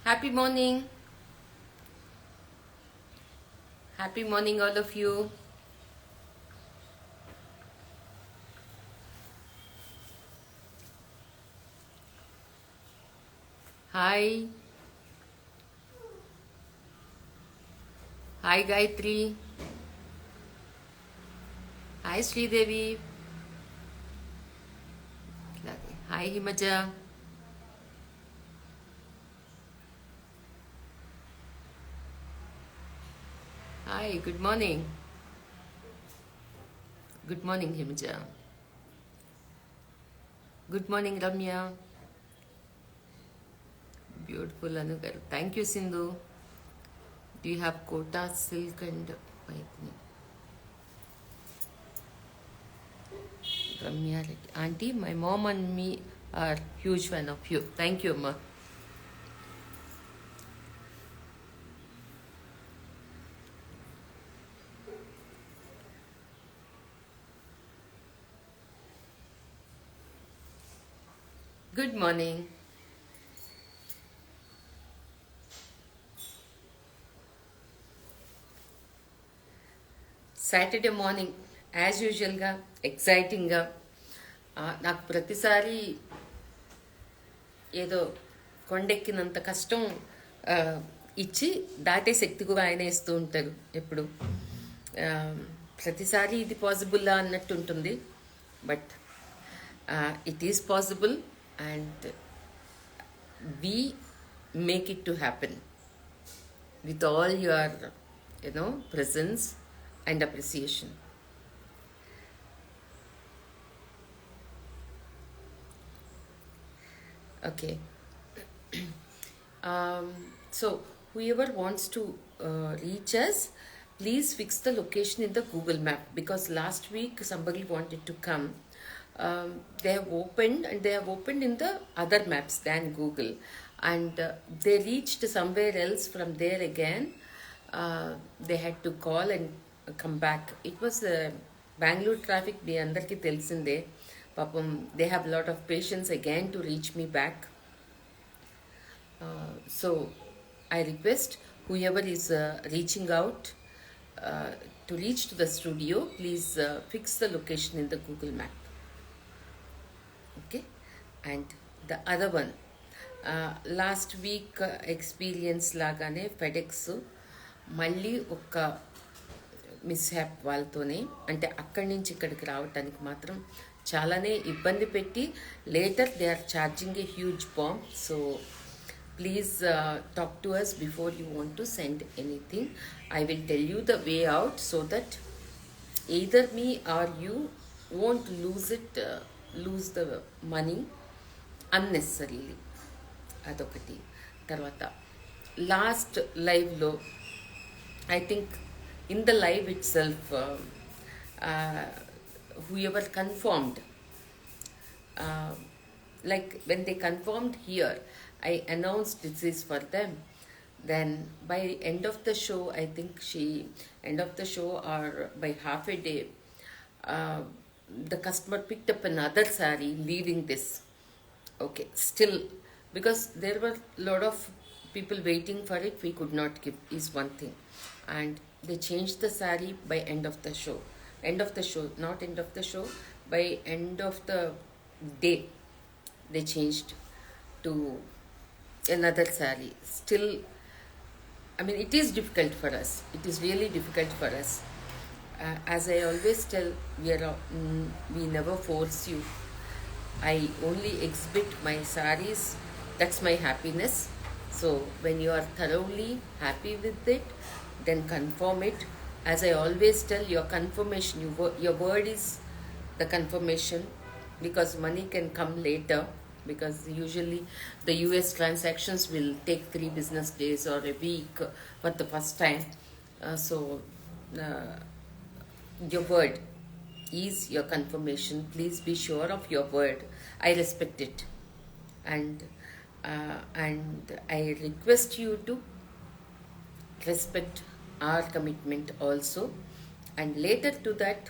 Happy morning. Happy morning, all of you. Hi. Hi, Gayatri. Hi, Sridevi. Hi, Himaja. Hi, good morning. Good morning, Himaja. Good morning, Ramya. Beautiful Anugar. Thank you, Sindhu. Do you have Kota silk and Paithani? Ramya, Auntie, my mom and me are huge fan of you. Thank you, Ma. Good morning. Saturday morning as యూజువల్గా ఎక్సైటింగ్గా నాకు ప్రతిసారి ఏదో కొండెక్కినంత కష్టం ఆ, ఇచ్చి దాటే శక్తి కూడా ఆయన ఇస్తూ ఉంటారు ఎప్పుడు ఆ, ప్రతిసారి ఇది పాసిబుల్లా అన్నట్టు ఉంటుంది but it is possible and we make it to happen with all your presence and appreciation. Okay. um, so whoever wants to reach us, please fix the location in the Google map, because last week somebody wanted to come. They have opened, and they have opened in the other maps than Google, and they reached somewhere else. From there again they had to call and come back. It was Bangalore traffic, మీ అందరికీ తెలిసిందే. పాపం they have a lot of patience again to reach me back. So I request whoever is reaching out to reach to the studio, please fix the location in the Google map. Okay. And the other one, last week experience లాగానే FedEx మళ్ళీ ఒక మిస్హ్యాప్ వాళ్ళతోనే, అంటే అక్కడి నుంచి ఇక్కడికి రావటానికి మాత్రం చాలానే ఇబ్బంది పెట్టి later they are charging a huge bomb. So please talk to us before you want to send anything. I will tell you the way out so that either me or you won't lose the money unnecessarily. అదొకటి. తర్వాత last లైవ్లో I think in the live it self whoever confirmed, uh, like when they confirmed here, I announced this is for them. Then by end of the show, I think end of the show or by half a day, uh, the customer picked up another saree leaving this. Okay, still, because there were a lot of people waiting for it, we could not give is one thing. And they changed the saree by end of the show. End of the show, not end of the show, by end of the day, they changed to another saree. Still, I mean, it is difficult for us. It is really difficult for us. As I always tell, we never force you. I only exhibit my saris. That's my happiness. So when you are thoroughly happy with it, then confirm it. As I always tell, your confirmation, your word is the confirmation, because money can come later, because usually the US transactions will take 3 business days or a week for the first time. Uh, your word is your confirmation. Please be sure of your word. I respect it, and I request you to respect our commitment also. And later to that,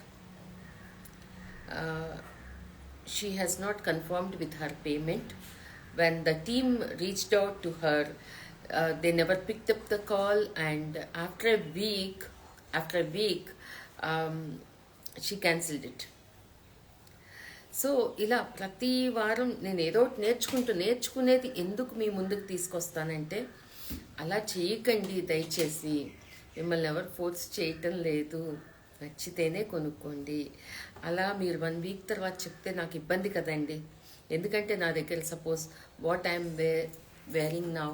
she has not confirmed with her payment. When the team reached out to her, they never picked up the call, and after a week, um, she cancelled it. So ఇలా ప్రతి వారం నేను ఏదో ఒకటి నేర్చుకునేది ఎందుకు మీ ముందుకు తీసుకొస్తానంటే, అలా చేయకండి దయచేసి. మిమ్మల్ని ఎవరు ఫోర్స్ చేయటం లేదు, నచ్చితేనే కొనుక్కోండి. అలా మీరు 1 వీక్ తర్వాత చెప్తే నాకు ఇబ్బంది కదండి. ఎందుకంటే నా దగ్గర suppose what I'm wearing now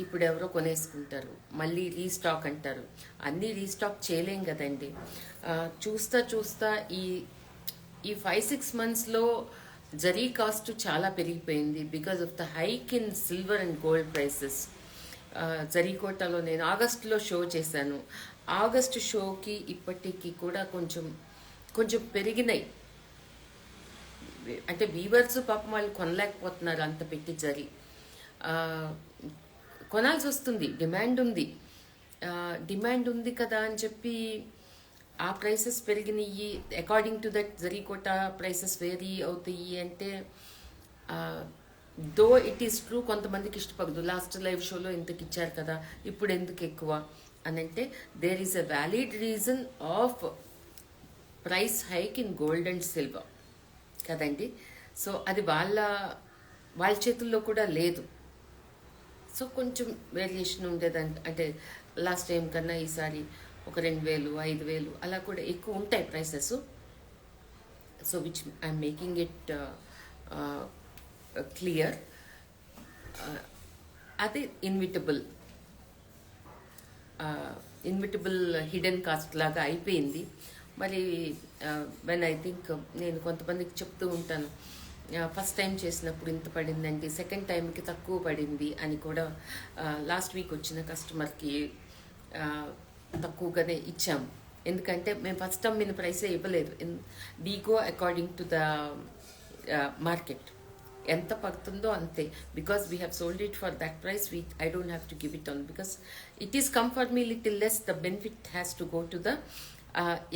ఇప్పుడు ఎవరో కొనేసుకుంటారు, మళ్ళీ రీస్టాక్ అంటారు. అన్నీ రీస్టాక్ చేయలేం కదండి. చూస్తా ఈ 5-6 monthsలో జరీ కాస్ట్ చాలా పెరిగిపోయింది because of the hike in silver and gold prices. జరీకోటలో నేను ఆగస్టులో షో చేశాను. ఆగస్టు షోకి ఇప్పటికి కూడా కొంచెం పెరిగినాయి. అంటే వీవర్స్ పాపం వాళ్ళు కొనలేకపోతున్నారు అంత పెట్టి జరీ. కొనాల్సి వస్తుంది, డిమాండ్ ఉంది కదా అని చెప్పి ఆ ప్రైసెస్ పెరిగినాయి. అకార్డింగ్ టు దట్ జరీకోట ప్రైసెస్ వేరీ అవుతాయి అంటే, దో ఇట్ ఈస్ ట్రూ, కొంతమందికి ఇష్టపడదు. లాస్ట్ లైవ్ షోలో ఇంతకు ఇచ్చారు కదా, ఇప్పుడు ఎందుకు ఎక్కువ అని అంటే, there is a valid reason of price hike in gold and silver కదండి. సో అది వాళ్ళ చేతుల్లో కూడా లేదు. సో కొంచెం వేరియేషన్ ఉండేదంట. అంటే లాస్ట్ టైం కన్నా ఈసారి ఒక 2,000, 5,000 అలా కూడా ఎక్కువ ఉంటాయి prices. So which I'm making it clear. అది ఇన్విటబుల్ హిడెన్ కాస్ట్ లాగా అయిపోయింది. మరి వెన్ ఐ థింక్ నేను కొంతమందికి చెప్తూ ఉంటాను, ఫస్ట్ టైం చేసినప్పుడు ఇంత పడిందండి, సెకండ్ టైంకి తక్కువ పడింది అని కూడా. లాస్ట్ వీక్ వచ్చిన కస్టమర్కి తక్కువగానే ఇచ్చాము. ఎందుకంటే మేము ఫస్ట్ అమ్మిన ప్రైసే ఇవ్వలేదు. We go according to the market, ఎంత పడుతుందో అంతే. Because we have sold it for that price, I don't have to give it on because it is come for me little less. The benefit has to go to the,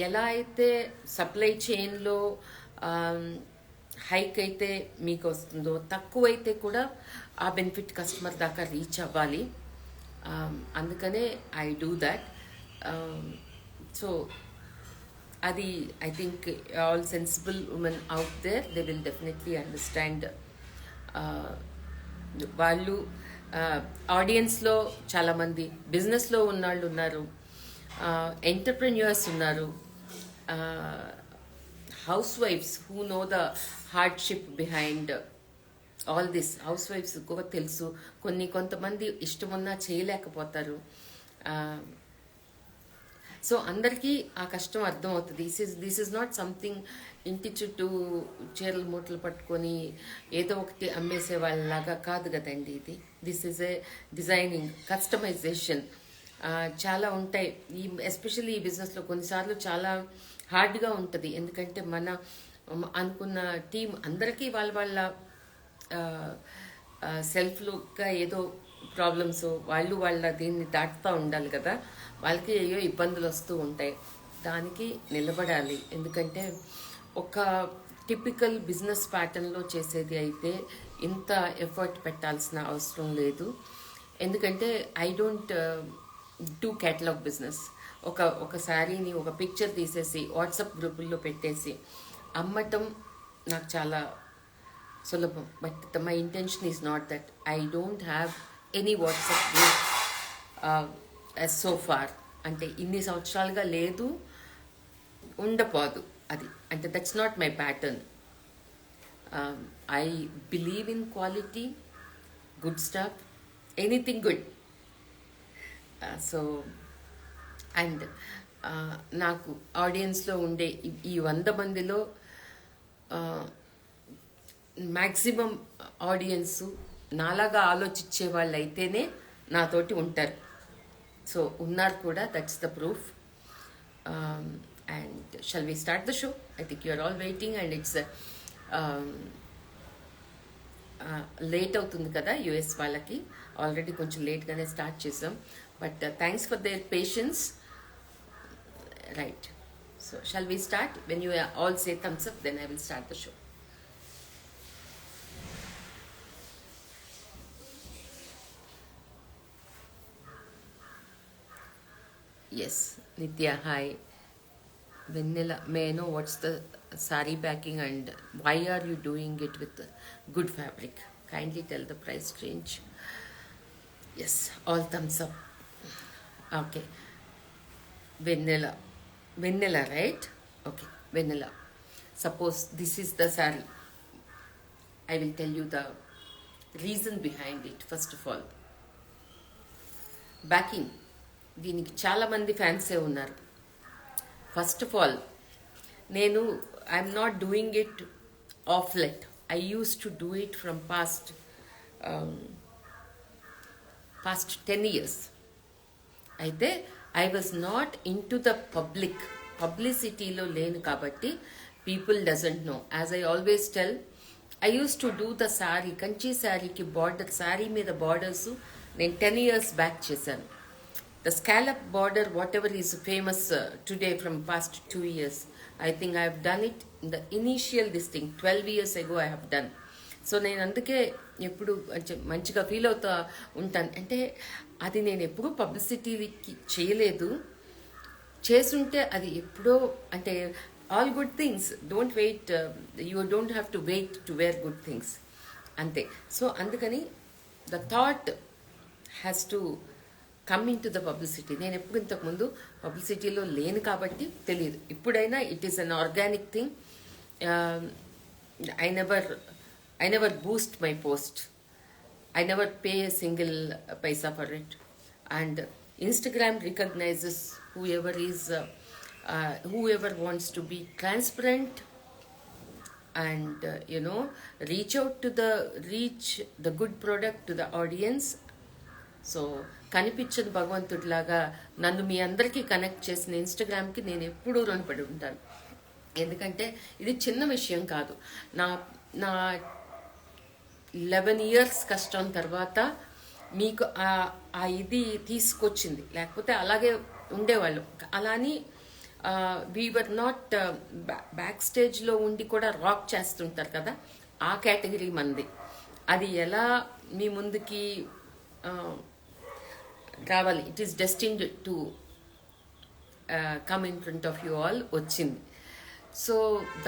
ఎలా అయితే supply చైన్లో hike అయితే మీకు వస్తుందో, తక్కువైతే కూడా ఆ benefit customer దాకా reach అవ్వాలి. అందుకనే ఐ డూ దాట్. సో అది I think all sensible women out there, they will definitely understand. వాళ్ళు ఆడియన్స్లో చాలామంది బిజినెస్లో ఉన్నవాళ్ళు ఉన్నారు, ఎంటర్ప్రెన్యూర్స్ ఉన్నారు, house wives who know the hardship behind all this. House wives కూడా తెలుసు, కొంతమంది ఇష్టమున్నా చేయలేకపోతారు. సో అందరికీ ఆ కష్టం అర్థమవుతుంది. దిస్ ఈజ్ నాట్ సంథింగ్ ఇంటి చుట్టూ చీరలు మూటలు పట్టుకొని ఏదో ఒకటి అమ్మేసే వాళ్ళలాగా కాదు కదండి ఇది. This is a designing, customization చాలా ఉంటాయి. ఎస్పెషల్లీ ఈ బిజినెస్లో కొన్నిసార్లు చాలా హార్డ్గా ఉంటుంది. ఎందుకంటే మన అనుకున్న టీం అందరికీ వాళ్ళ సెల్ఫ్గా ఏదో ప్రాబ్లమ్స్, వాళ్ళ దీన్ని దాటుతూ ఉండాలి కదా. వాళ్ళకి ఏయో ఇబ్బందులు వస్తూ ఉంటాయి, దానికి నిలబడాలి. ఎందుకంటే ఒక టిపికల్ బిజినెస్ ప్యాటర్న్లో చేసేది అయితే ఇంత ఎఫర్ట్ పెట్టాల్సిన అవసరం లేదు. ఎందుకంటే I don't do catalogue business. ఒక శారీని ఒక పిక్చర్ తీసేసి వాట్సాప్ గ్రూపుల్లో పెట్టేసి అమ్మటం నాకు చాలా సులభం. But my intention is not that. I don't have any WhatsApp group so far. అంటే ఇన్ని సంవత్సరాలుగా లేదు, ఉండపోదు అది. అంటే that's not my pattern. I believe in quality, good stuff, anything good. So and నాకు ఆడియన్స్లో ఉండే ఈ 100 మందిలో మ్యాక్సిమం ఆడియన్స్ నాలాగా ఆలోచించే వాళ్ళు అయితేనే నాతోటి ఉంటారు. సో ఉన్నారు కూడా, that's the proof. And shall we start the show? I think you are all waiting and it's late అవుతుంది కదా యుఎస్ వాళ్ళకి. ఆల్రెడీ కొంచెం లేట్గానే స్టార్ట్ చేసాం, but thanks for their patience. Right, so shall we start? When you all say thumbs up, then I will start the show. Yes, Nitya, hi. Vanilla, may I know what's the sari backing and why are you doing it with good fabric? Kindly tell the price range. Yes, all thumbs up. Okay, vanilla. Vanilla, right? Okay, vanilla. Suppose this is the sari. I will tell you the reason behind it. First of all, backing దీనికి చాలామంది ఫ్యాన్సే ఉన్నారు. First of all నేను I'm not doing it of late. I use to do it from past 10 years. అయితే I was not in to the పబ్లిసిటీలో లేను కాబట్టి people doesn't know. As I always tell, I use to do the sari, Kanchi శారీకి border, sari మీద borders నేను 10 years back చేశాను. The scallop border, whatever is famous today from past 2 years, I think I have done it in the initial this thing, 12 years ago I have done. So నేను అందుకే ఎప్పుడు మంచిగా feel అవుతా ఉంటాను. అంటే అది నేను ఎప్పుడూ పబ్లిసిటీకి చేయలేదు. చేసుంటే అది ఎప్పుడో, అంటే all good things don't wait, you don't have to wait to wear good things అంతే. సో అందుకని the thought has to come in to the publicity. నేను ఎప్పుడు ఇంతకుముందు పబ్లిసిటీలో లేను కాబట్టి తెలియదు. ఇప్పుడైనా it is an organic thing. I never boost my post. I never pay a single paisa for it. And Instagram recognizes whoever wants to be transparent and reach the good product to the audience. So కనిపించని భగవంతుడిలాగా నన్ను మీ అందరికీ connect చేసిన ఇన్స్టాగ్రామ్కి నేను ఎప్పుడూ రుణపడి ఉంటాను. ఎందుకంటే ఇది చిన్న విషయం కాదు. నా 11 years కష్టం తర్వాత మీకు ఆ ఇది తీసుకొచ్చింది. లేకపోతే అలాగే ఉండేవాళ్ళు. అలాని వీఆర్ నాట్ బ్యాక్ స్టేజ్లో ఉండి కూడా రాక్ చేస్తుంటారు కదా, ఆ కేటగిరీ మంది. అది ఎలా మీ ముందుకి రావాలి, it is destined to come in front of you all వచ్చింది. సో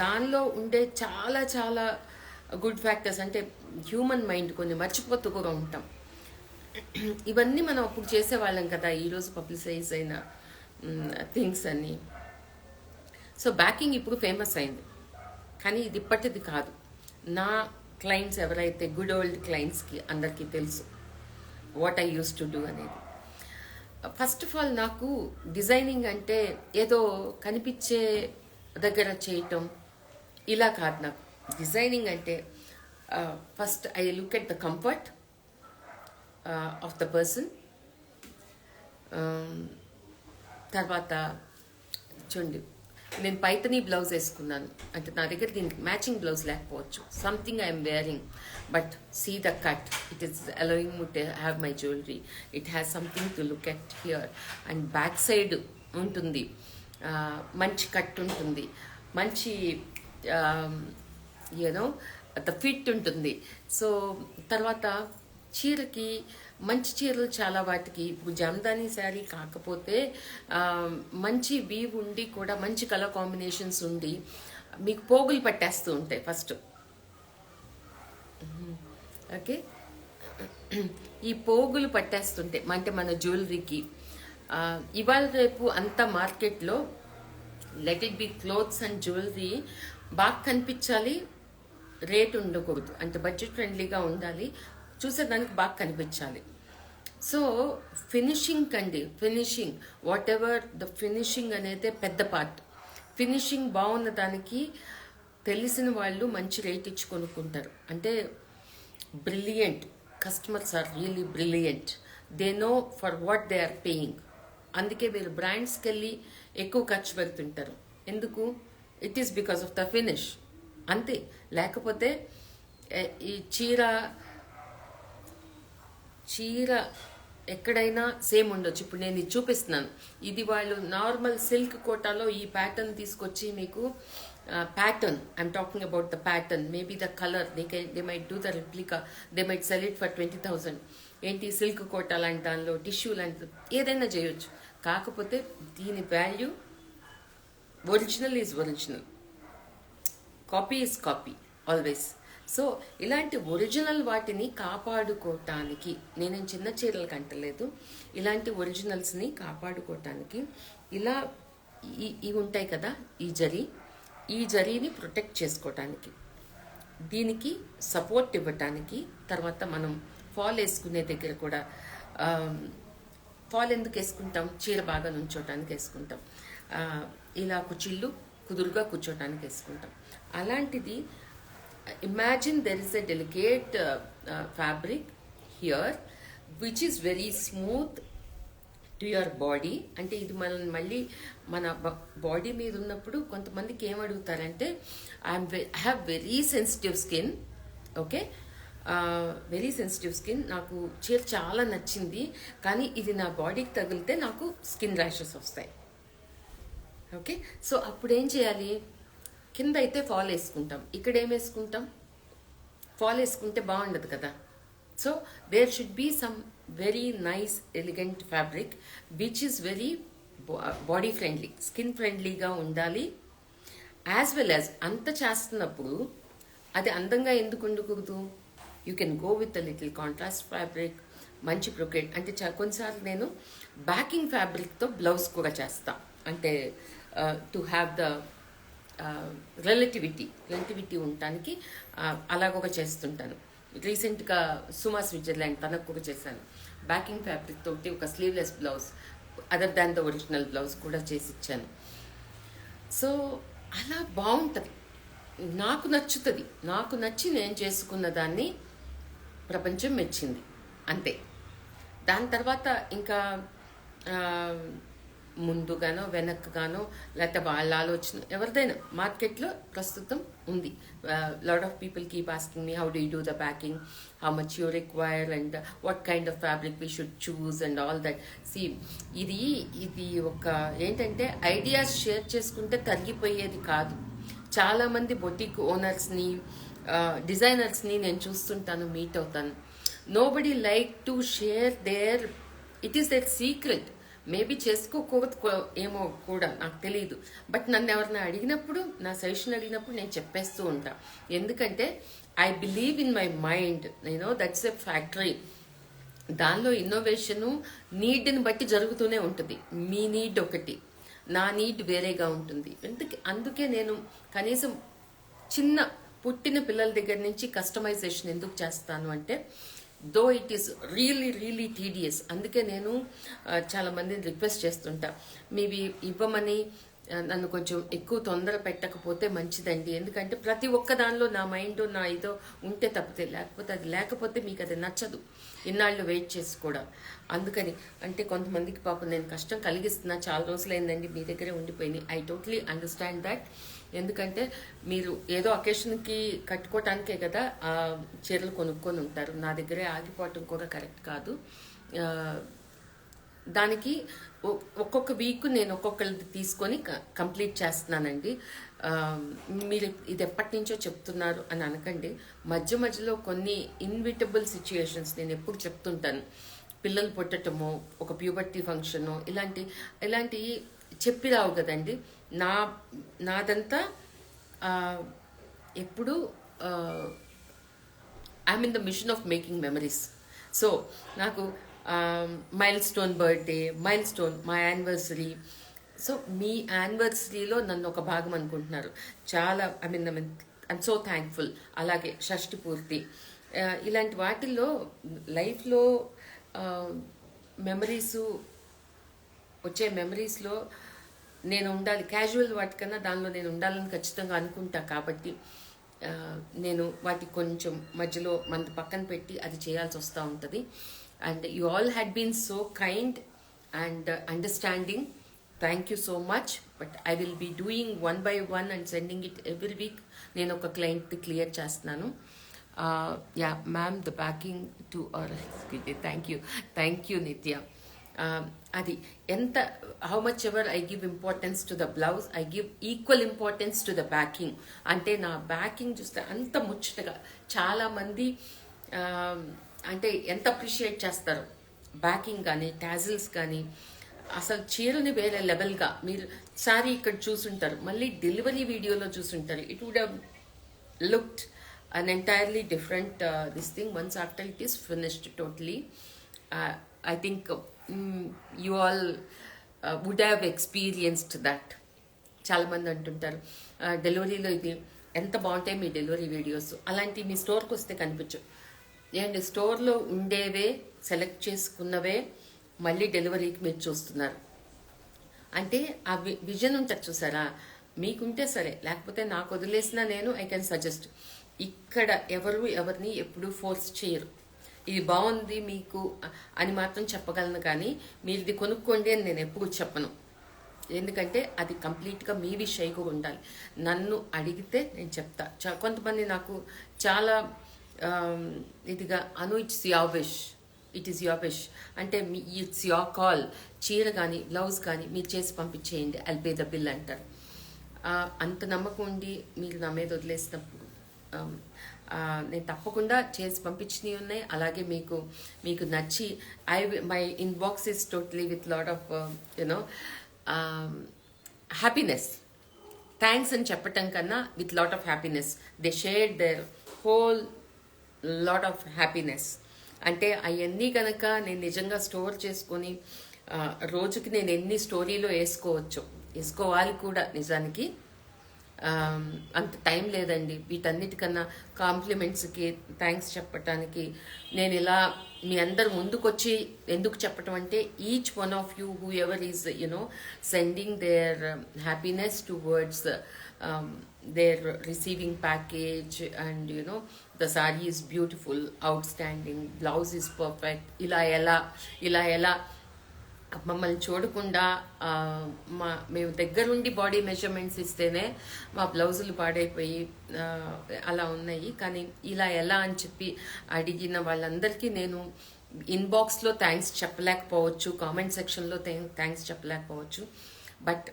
దానిలో ఉండే చాలా చాలా గుడ్ ఫ్యాక్టర్స్, అంటే హ్యూమన్ మైండ్ కొన్ని మర్చిపోతూ కూడా ఉంటాం. ఇవన్నీ మనం అప్పుడు చేసేవాళ్ళం కదా, ఈరోజు పబ్లిసైజ్ అయిన థింగ్స్ అన్నీ. సో బ్యాకింగ్ ఇప్పుడు ఫేమస్ అయింది, కానీ ఇది ఇప్పటిది కాదు. నా క్లయింట్స్ ఎవరైతే గుడ్ ఓల్డ్ క్లయింట్స్కి అందరికీ తెలుసు what I use to do అనేది. ఫస్ట్ ఆఫ్ ఆల్ నాకు డిజైనింగ్ అంటే ఏదో కనిపించే దగ్గర చేయటం ఇలా కాదు. నాకు డిజైనింగ్ అంటే first I look at the comfort of the person. తర్వాత చూడండి, నేను పైతనీ బ్లౌజ్ వేసుకున్నాను అంటే నా దగ్గర దీనికి మ్యాచింగ్ బ్లౌజ్ లేకపోవచ్చు. Something I'm wearing, but see the cut, it is allowing me to have my jewellery. It has something to look at here. And back side ఉంటుంది, మంచి కట్ ఉంటుంది, మంచి ద ఫిట్ ఉంటుంది. సో తర్వాత చీరకి, మంచి చీరలు చాలా వాటికి ఇప్పుడు జామ్దానీ శారీ కాకపోతే మంచి వీవ్ ఉండి కూడా మంచి కలర్ కాంబినేషన్స్ ఉండి మీకు పోగులు పట్టేస్తూ ఉంటాయి ఫస్ట్. ఓకే, ఈ పోగులు పట్టేస్తుంటే అంటే మన జ్యువెలరీకి ఇవాళ రేపు అంత మార్కెట్లో let it be clothes and jewellery బాగా కనిపించాలి, రేట్ ఉండకూడదు. అంటే బడ్జెట్ ఫ్రెండ్లీగా ఉండాలి, చూసేదానికి బాగా కనిపించాలి. So finishing finishing what ever the finishing అనేది పెద్ద పార్ట్. ఫినిషింగ్ బాగున్న దానికి తెలిసిన వాళ్ళు మంచి రేట్ ఇచ్చి కొనుక్కుంటారు. అంటే brilliant customers are really brilliant, they know for what they are paying. అందుకే మీరు బ్రాండ్స్కి వెళ్ళి ఎక్కువ ఖర్చు పెడుతుంటారు. ఎందుకు? It is because of the finish అంతే. లేకపోతే ఈ చీర ఎక్కడైనా సేమ్ ఉండొచ్చు. ఇప్పుడు నేను ఇది చూపిస్తున్నాను, ఇది వాళ్ళు నార్మల్ సిల్క్ కోటాలో ఈ ప్యాటర్న్ తీసుకొచ్చి మీకు pattern, I'm talking about the pattern, maybe the colour, they might do the replica, they might sell it for 20,000. ఏంటి సిల్క్ కోటా లాంటి దానిలో టిష్యూ లాంటి ఏదైనా చేయొచ్చు. కాకపోతే దీని value original is original, copy is copy always. So ఇలాంటి original వాటిని కాపాడుకోవటానికి, నేనేం చిన్న చీరలకు అంటలేదు, ఇలాంటి ఒరిజినల్స్ని కాపాడుకోవటానికి ఇలా ఇవి ఉంటాయి కదా, ఈ జరీని ప్రొటెక్ట్ చేసుకోవటానికి, దీనికి సపోర్ట్ ఇవ్వటానికి, తర్వాత మనం ఫాల్ వేసుకునే దగ్గర కూడా ఫాల్ ఎందుకు వేసుకుంటాం, చీర బాగా నుంచోటానికి వేసుకుంటాం, ఇలా కుచ్చిళ్ళు కుదురుగా కూర్చోటానికి వేసుకుంటాం. అలాంటిది imagine there is a delicate fabric here which is very smooth to your body. అంటే ఇది మనం మళ్ళీ మన బాడీ మీద ఉన్నప్పుడు కొంతమందికి ఏమడుగుతారంటే I have very sensitive skin, okay, very sensitive skin, నాకు చీర చాలా నచ్చింది కానీ ఇది నా బాడీకి తగిలితే నాకు స్కిన్ ర్యాషెస్ వస్తాయి. ఓకే, సో అప్పుడు ఏం చేయాలి, కింద అయితే ఫాల్ వేసుకుంటాం, ఇక్కడ ఏం వేసుకుంటాం, ఫాల్ వేసుకుంటే బాగుండదు కదా. So there should be some very nice elegant fabric which is very body friendly, skin ఫ్రెండ్లీగా ఉండాలి. యాజ్ వెల్ యాజ్ అంత చేస్తున్నప్పుడు అది అందంగా ఎందుకు ఉండకూడదు, you can go with a little contrast fabric, మంచి బ్రొకెట్. అంటే కొన్నిసార్లు నేను బ్యాకింగ్ ఫ్యాబ్రిక్తో బ్లౌజ్ కూడా చేస్తా, అంటే టు హ్యావ్ ద రిలేటివిటీ ఉండటానికి అలాగొక చేస్తుంటాను. రీసెంట్గా సుమా స్విట్జర్లాండ్ తనకు కూడా చేశాను, బ్యాకింగ్ ఫ్యాబ్రిక్ తోటి ఒక sleeveless blouse other than the original blouse కూడా చేసి ఇచ్చాను. సో అలా బాగుంటుంది, నాకు నచ్చుతుంది, నాకు నచ్చి నేను చేసుకున్న దాన్ని ప్రపంచం మెచ్చింది అంతే. దాని తర్వాత ఇంకా ముందుగానో వెనక్గానో లేకపోతే వాళ్ళ ఆలోచన ఎవరిదైనా మార్కెట్లో ప్రస్తుతం ఉంది. Lot of people keep asking me how do you do the packing, how much you require and what kind of fabric we should choose and all that. సి ఇది ఒక ఏంటంటే ఐడియాస్ షేర్ చేసుకుంటే తరిగిపోయేది కాదు. చాలామంది బొటిక్ ఓనర్స్ని డిజైనర్స్ని నేను చూస్తుంటాను, మీట్ అవుతాను. Nobody like to share their, it is their secret. Maybe చేసుకోకూడదు ఏమో కూడా నాకు తెలియదు, బట్ నన్ను ఎవరైనా అడిగినప్పుడు, నా సజెషన్ అడిగినప్పుడు నేను చెప్పేస్తూ ఉంటా. ఎందుకంటే I believe in my mind, that's a factory. దానిలో ఇన్నోవేషను నీడ్ని బట్టి జరుగుతూనే ఉంటుంది. మీ నీడ్ ఒకటి, నా నీడ్ వేరేగా ఉంటుంది. అందుకే నేను కనీసం చిన్న పుట్టిన పిల్లల దగ్గర నుంచి కస్టమైజేషన్ ఎందుకు చేస్తాను అంటే, దో ఇట్ ఈస్ రియలీ టీడియస్. అందుకే నేను చాలా మందిని రిక్వెస్ట్ చేస్తుంటా, మీవి ఇవ్వమని, నన్ను కొంచెం ఎక్కువ తొందర పెట్టకపోతే మంచిదండి. ఎందుకంటే ప్రతి ఒక్క దానిలో నా మైండ్ నా ఇదో ఉంటే తప్పితే, లేకపోతే మీకు అది నచ్చదు ఇన్నాళ్ళు వెయిట్ చేసి కూడా. అందుకని అంటే కొంతమందికి పాపం నేను కష్టం కలిగిస్తున్నా, చాలా రోజులైందండి మీ దగ్గరే ఉండిపోయింది. I totally understand that. ఎందుకంటే మీరు ఏదో అకేషన్కి కట్టుకోవటానికే కదా చీరలు కొనుక్కొని ఉంటారు. నా దగ్గరే ఆగిపోవటం కూడా కరెక్ట్ కాదు. దానికి ఒక్కొక్క వీక్ నేను ఒక్కొక్కరిది తీసుకొని కంప్లీట్ చేస్తున్నానండి. మీరు ఇది ఎప్పటి నుంచో చెప్తున్నారు అని అనకండి. మధ్యలో కొన్ని ఇన్విటబుల్ సిచ్యుయేషన్స్ నేను ఎప్పుడు చెప్తుంటాను. పిల్లలు పుట్టటమో, ఒక ప్యూబర్టీ ఫంక్షనో, ఇలాంటివి చెప్పి రావు కదండి. నాదంతా ఎప్పుడు I'm in the mission of making memories. So నాకు milestone birthday, milestone మా యానివర్సరీ. సో మీ యానివర్సరీలో నన్ను ఒక భాగం అనుకుంటున్నారు. చాలా ఐఎమ్ సో థ్యాంక్ఫుల్. అలాగే షష్ఠి పూర్తి, ఇలాంటి వాటిల్లో లైఫ్లో వచ్చే మెమరీస్లో నేను ఉండాలి. క్యాజువల్ వాటికన్నా దానిలో నేను ఉండాలని ఖచ్చితంగా అనుకుంటా. కాబట్టి నేను వాటికి కొంచెం మధ్యలో మన పక్కన పెట్టి అది చేయాల్సి వస్తూ ఉంటుంది. And you all had been so kind and understanding. Thank you so much. But I will be doing 1 by 1 and sending it every week. నేను ఒక క్లయింట్ని క్లియర్ చేస్తున్నాను. Ma'am the packing to thank you Nitya. అది ఎంత how much ever I give importance to the blouse, I give equal importance to the backing. అంటే నా backing చూస్తే అంత ముచ్చటగా చాలామంది అంటే ఎంత అప్రిషియేట్ చేస్తారు బ్యాకింగ్ కానీ టాజిల్స్ కానీ. అసలు చీరని వేరే లెవెల్గా మీరు సారీ ఇక్కడ చూసుంటారు, మళ్ళీ డెలివరీ వీడియోలో చూసుంటారు. It would have looked an entirely different this thing once after it is finished totally. I think you all would have experienced that. చాలా మంది అంటుంటారు డెలివరీలో ఇది ఎంత బాగుంటాయి మీ డెలివరీ వీడియోస్, అలాంటి మీ స్టోర్కి వస్తే కనిపించు. అండ్ స్టోర్లో ఉండేవే సెలెక్ట్ చేసుకున్నవే మళ్ళీ డెలివరీకి మీరు చూస్తున్నారు. అంటే ఆ విజన్ ఉంటుంది చూసారా, మీకుంటే సరే, లేకపోతే నాకు వదిలేసినా నేను ఐ కెన్ సజెస్ట్. ఇక్కడ ఎవరిని ఎప్పుడు ఫోర్స్ చేయరు. ఇది బాగుంది మీకు అని మాత్రం చెప్పగలను, కానీ మీరు ఇది కొనుక్కోండి అని నేను ఎప్పుడు చెప్పను. ఎందుకంటే అది కంప్లీట్గా మీ విషయంగా ఉండాలి. నన్ను అడిగితే నేను చెప్తా. కొంతమంది నాకు చాలా ఇదిగా it's your wish, it is your wish అంటే ఇట్స్ యువర్ కాల్, చీర కానీ బ్లౌజ్ కానీ మీరు చేసి పంపించేయండి, ఐల్ పే ద బిల్ అంటారు. అంత నమ్మకం ఉండి మీరు నా మీద వదిలేసినప్పుడు నేను తప్పకుండా చేసి పంపించినవి ఉన్నాయి. అలాగే మీకు నచ్చి my inbox is totally with lot of happiness. Thanks అని చెప్పటం కన్నా with lot of happiness. They shared their whole lot of happiness. అంటే అవన్నీ కనుక నేను నిజంగా స్టోర్ చేసుకొని రోజుకి నేను ఎన్ని స్టోరీలో వేసుకోవాలి కూడా. నిజానికి అంత టైం లేదండి వీటన్నిటికన్నా. కాంప్లిమెంట్స్కి థ్యాంక్స్ చెప్పటానికి నేను ఇలా మీ అందరు ముందుకొచ్చి ఎందుకు చెప్పటం అంటే, each one of you who ever is sending there happiness towards there receiving package and the saree is beautiful, outstanding, blouse is perfect, ఇలా ఎలా మమ్మల్ని చూడకుండా మేము దగ్గరుండి బాడీ మెజర్మెంట్స్ ఇస్తేనే మా బ్లౌజులు పాడైపోయి అలా ఉన్నాయి. కానీ ఇలా ఎలా అని చెప్పి అడిగిన వాళ్ళందరికీ నేను ఇన్బాక్స్లో థ్యాంక్స్ చెప్పలేకపోవచ్చు, కామెంట్ సెక్షన్లో థ్యాంక్స్ చెప్పలేకపోవచ్చు. బట్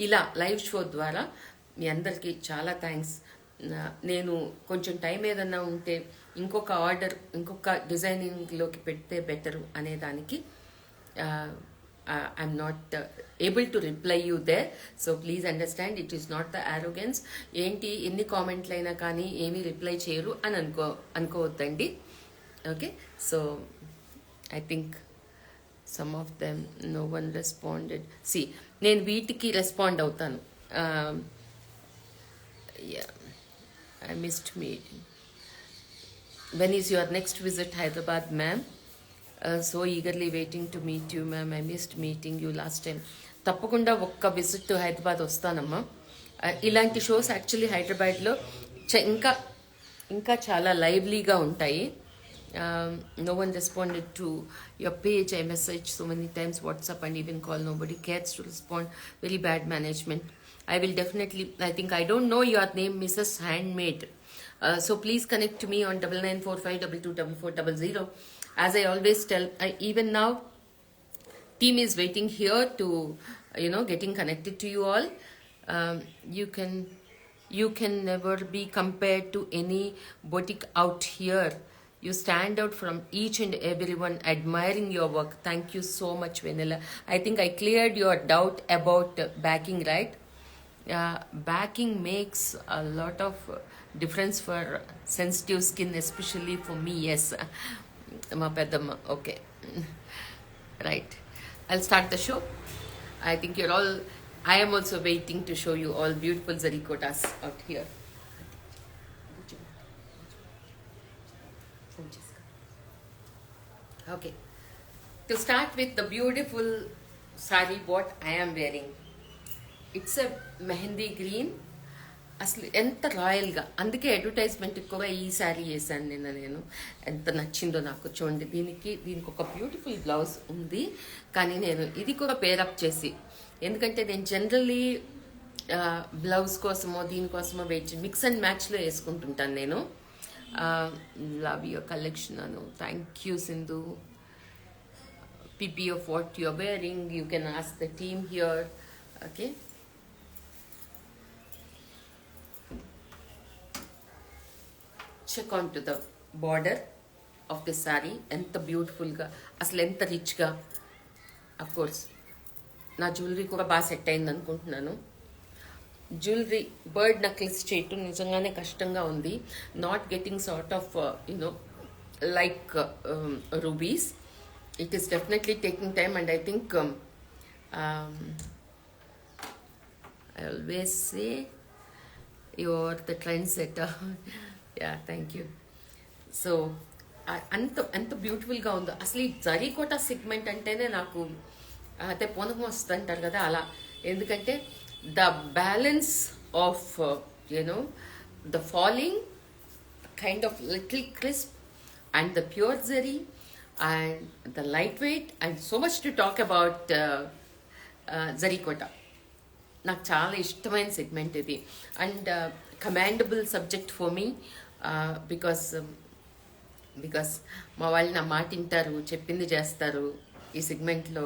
ఇలా లైవ్ షో ద్వారా మీ అందరికీ చాలా థ్యాంక్స్. నేను కొంచెం టైం ఏదన్నా ఉంటే ఇంకొక ఆర్డర్ ఇంకొక డిజైనింగ్లోకి పెడితే బెటరు అనేదానికి I'm not able to reply you there, so please understand it is not the arrogance. ఏంటి ఎన్ని కామెంట్లు అయినా కానీ ఏమీ రిప్లై చేయరు అని అనుకోవద్దండి. Okay, so I think some of them no one responded. See నేను వీటికి రెస్పాండ్ అవుతాను. I missed meeting. When is your next visit Hyderabad, ma'am? So eagerly waiting to meet you, ma'am. I missed meeting you last time. తప్పకుండా ఒక్క visit Hyderabad వస్తానమ్మా. ఇలాంటి shows actually హైదరాబాద్లో ఇంకా చాలా లైవ్లీగా ఉంటాయి. No one responded to your page. I messaged so many times, WhatsApp and even call. Nobody cares to respond. Very bad management. I will definitely, I think I don't know your name, Mrs. Handmaid. So please connect to me on 9945224400. As I always tell, even now, team is waiting here to, getting connected to you all. You can never be compared to any boutique out here. You stand out from each and everyone, admiring your work. Thank you so much, Vanilla. I think I cleared your doubt about backing, right? Backing makes a lot of difference for sensitive skin, especially for me. Yes, ma pedamma. Okay, right. I'll start the show. I think you're all. I am also waiting to show you all beautiful zarikotas out here. Okay, to start with the beautiful sari what I am wearing. It's a mehndi green. అసలు ఎంత రాయల్గా, అందుకే advertisement ఎక్కువ ఈ శారీ వేసాను నేను. ఎంత నచ్చిందో నాకు. చూడండి, దీనికి ఒక బ్యూటిఫుల్ బ్లౌజ్ ఉంది, కానీ నేను ఇది కూడా పేరప్ చేసి, ఎందుకంటే నేను జనరల్లీ బ్లౌజ్ కోసమో దీనికోసమో మిక్స్ అండ్ మ్యాచ్లో వేసుకుంటుంటాను నేను. Love your collection Anu. Thank you Sindhu. పిపి of what your wearing, you can ask the team here. Okay, check on to the border of the saree. ఎంత బ్యూటిఫుల్గా, అసలు ఎంత రిచ్గా అఫ్ కోర్స్ నా జ్యువెలరీ కూడా బాగా సెట్ అయింది అనుకుంటున్నాను. జ్యువెలరీ బర్డ్ నక్లెస్ చేయటం నిజంగానే కష్టంగా ఉంది. Not getting sort of you know like rubies. It is definitely taking time and I think I always say you're the trendsetter. Yeah, thank you. So అంత బ్యూటిఫుల్గా ఉందో అసలు. ఈ జరీకోట సెగ్మెంట్ అంటేనే నాకు అదే పొనుగు వస్తుంది అంటారు కదా, అలా. ఎందుకంటే the balance of you know the falling kind of little crisp and the pure zari and the lightweight and so much to talk about zarikota. నాకు చాలా ఇష్టమైన సెగ్మెంట్ ఇది and commendable subject for me because మా వాళ్ళు నా మాట వింటారు, చెప్పింది చేస్తారు ఈ సెగ్మెంట్లో.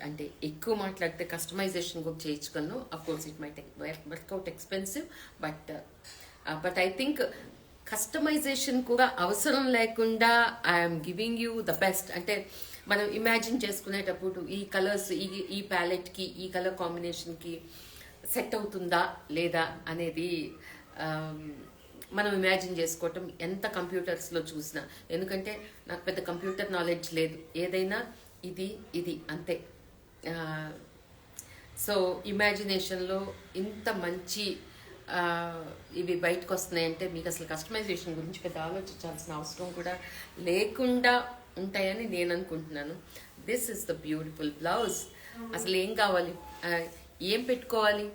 అంటే ఎక్కువ మాట్లాడితే కస్టమైజేషన్ కూడా చేయించుకోను. Of course it might work out expensive, but I think customization కూడా అవసరం లేకుండా I'm giving you the best. అంటే మనం ఇమాజిన్ చేసుకునేటప్పుడు ఈ కలర్స్ ఈ ప్యాలెట్కి ఈ కలర్ కాంబినేషన్కి సెట్ అవుతుందా లేదా అనేది మనం ఇమాజిన్ చేసుకోవటం ఎంత కంప్యూటర్స్లో చూసినా. ఎందుకంటే నాకు పెద్ద కంప్యూటర్ నాలెడ్జ్ లేదు, ఏదైనా ఇది అంతే. సో ఇమాజినేషన్లో ఇంత మంచి ఇవి బయటకు వస్తున్నాయంటే మీకు అసలు కస్టమైజేషన్ గురించి పెద్ద ఆలోచించాల్సిన అవసరం కూడా లేకుండా ఉంటాయని నేను అనుకుంటున్నాను. This is the beautiful blouse. అసలు ఏం కావాలి, ఏం పెట్టుకోవాలి?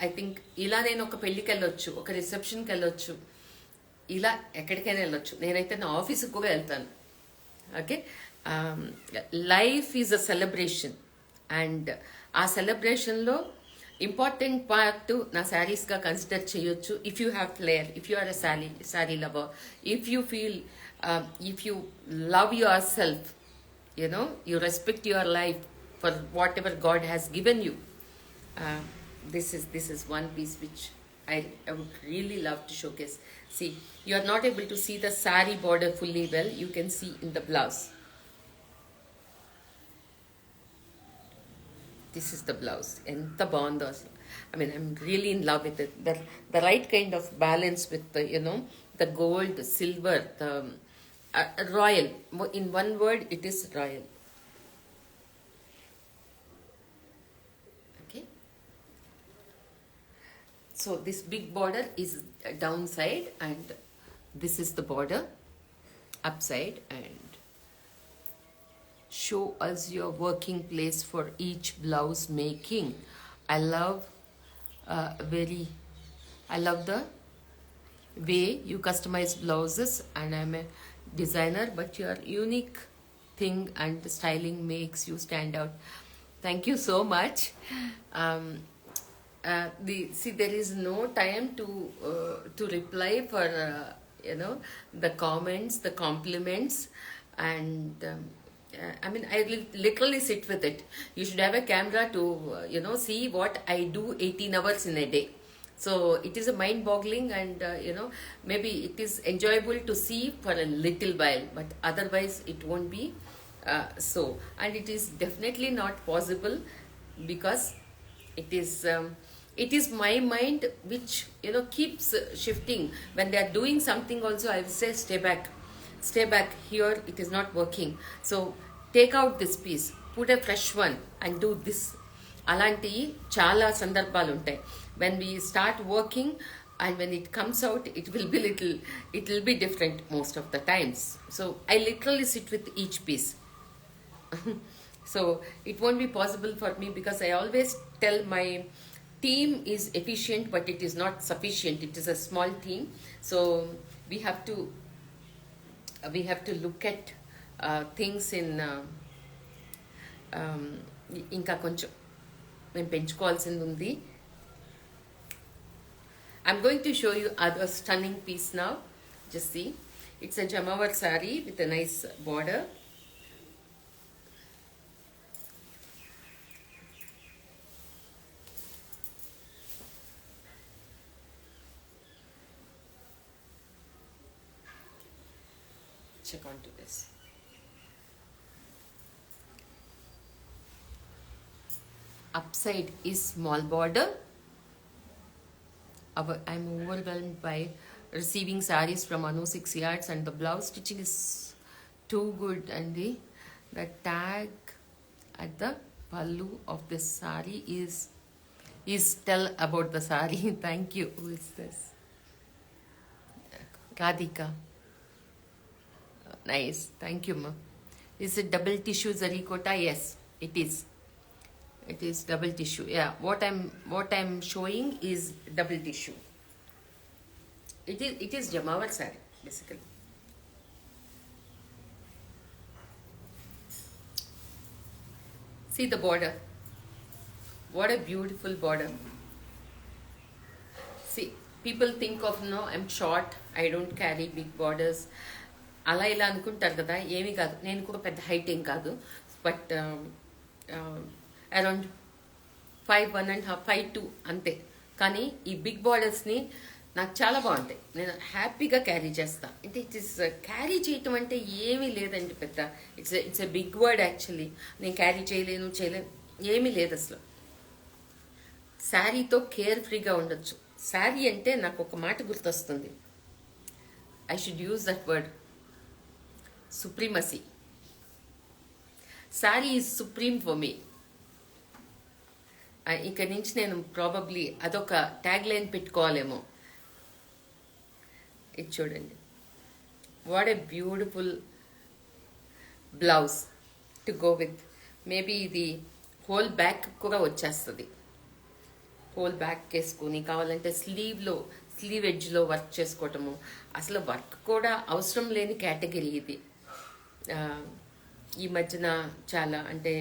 ఐ థింక్ ఇలా నేను ఒక పెళ్ళికి వెళ్ళొచ్చు, ఒక రిసెప్షన్కి వెళ్ళొచ్చు, ఇలా ఎక్కడికైనా వెళ్ళొచ్చు. నేనైతే నా ఆఫీస్కి కూడా వెళ్తాను. Okay, life is a celebration and ఆ సెలబ్రేషన్లో ఇంపార్టెంట్ పార్ట్ నా శారీస్గా కన్సిడర్ చేయొచ్చు. If you have flair, if you are a sari lover, if you feel, if you love your self, you know you respect your life for what ever God has given you. This is one piece which I would really love to showcase. See, you are not able to see the sari border fully well. You can see in the blouse. This is the blouse. Enta bond asla. I mean, I'm really in love with it. The right kind of balance with the, the gold, the silver, the royal. In one word, it is royal. So this big border is downside and this is the border upside. And show us your working place for each blouse making. I love the way you customize blouses, and I'm a designer, but your unique thing and styling makes you stand out. Thank you so much. There is no time to reply for the comments, the compliments, and I mean, I literally sit with it. You should have a camera to see what I do 18 hours in a day. So it is a mind-boggling, and maybe it is enjoyable to see for a little while, but otherwise it won't be so. And it is definitely not possible because it is my mind which keeps shifting. When they are doing something also, I will say stay back, here it is not working, so take out this piece, put a fresh one and do this. Alanti chala sandarbhalu untayi. When we start working and when it comes out, it will be different most of the times. So I literally sit with each piece. So it won't be possible for me because I always tell my team is efficient, but it is not sufficient. It is a small team, so we have to look at things in ఇంకా కొంచెం నేను పెంచుకోవాల్సింది ఉంది. I'm going to show you other stunning piece now. Just see, it's a jamawar saree with a nice border. Check onto this. upside is small border. I'm overwhelmed by receiving sarees from Anu 6 yards, and the blouse stitching is too good. And the tag at the pallu of this saree is tell about the saree. Thank you. Who is this? Radhika. Nice. Thank you, ma. Is it double tissue zarikota? Yes, it is. It is double tissue. Yeah, what I'm showing is double tissue. It is Jamawat saree basically. See the border. What a beautiful border. See, people think of, no, I'm short, I don't carry big borders. అలా ఇలా అనుకుంటారు కదా, ఏమీ కాదు. నేను కూడా పెద్ద height ఏం కాదు, బట్ అరౌండ్ 5'1.5", 5'2" అంతే. కానీ ఈ బిగ్ బార్డర్స్ని నాకు చాలా బాగుంటాయి, నేను హ్యాపీగా క్యారీ చేస్తాను. అంటే ఇట్స్ క్యారీ చేయటం అంటే ఏమీ లేదండి పెద్ద. It's a big word actually. నేను క్యారీ చేయలేను ఏమీ లేదు అసలు. శారీతో కేర్ ఫ్రీగా ఉండొచ్చు. శారీ అంటే నాకు ఒక మాట గుర్తొస్తుంది, I should use that word, supremacy. Sari is supreme for me. ఇక్కడి నుంచి నేను ప్రాబబ్లీ అదొక ట్యాగ్ లైన్ పెట్టుకోవాలేమో. ఇది చూడండి, what a beautiful blouse to go with. Maybe ఇది హోల్ బ్యాక్ కూడా వచ్చేస్తుంది. హోల్ బ్యాక్ వేసుకుని కావాలంటే స్లీవ్ ఎడ్జ్లో వర్క్ చేసుకోవటము. అసలు వర్క్ కూడా అవసరం లేని కేటగిరీ ఇది. ఈ మధ్యన చాలా అంటే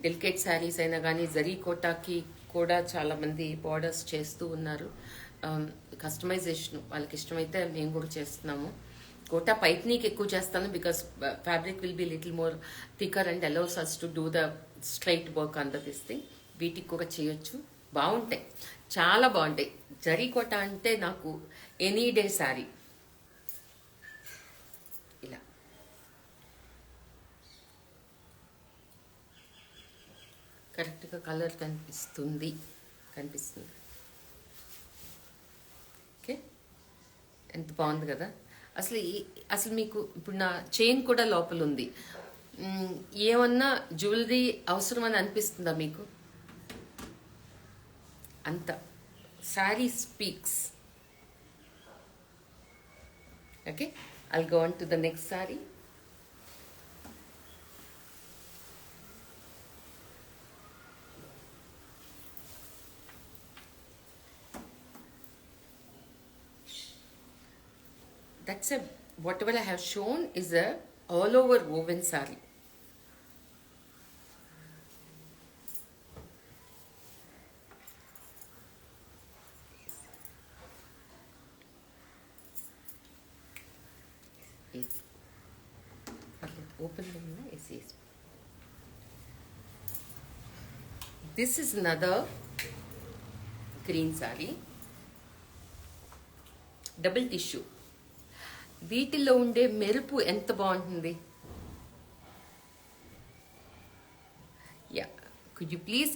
డెలికేట్ శారీస్ అయినా కానీ జరీ కోటాకి కూడా చాలామంది బార్డర్స్ చేస్తూ ఉన్నారు. కస్టమైజేషన్ వాళ్ళకి ఇష్టమైతే మేము కూడా చేస్తున్నాము. కోటా పైత్నీకి ఎక్కువ చేస్తాను, because fabric will be little more thicker and allows us to do the straight work under this thing. వీటికి కూడా చేయొచ్చు, బాగుంటాయి, చాలా బాగుంటాయి. జరీ కోటా అంటే నాకు ఎనీ డే శారీ. ఇలా కరెక్ట్గా కలర్ కనిపిస్తుంది. ఓకే, ఎంత బాగుంది కదా. అసలు మీకు ఇప్పుడు నా చైన్ కూడా లోపల ఉంది. ఏమన్నా జ్యువెలరీ అవసరమని అనిపిస్తుందా మీకు? అంత sari speaks. Okay, I'll go on to the next saree. That's whatever I have shown is a all over woven saree. Yes. Open them now. Yes. This is another green saree. Double tissue. వీటిల్లో ఉండే మెరుపు ఎంత బాగుంటుంది. Yeah, could you please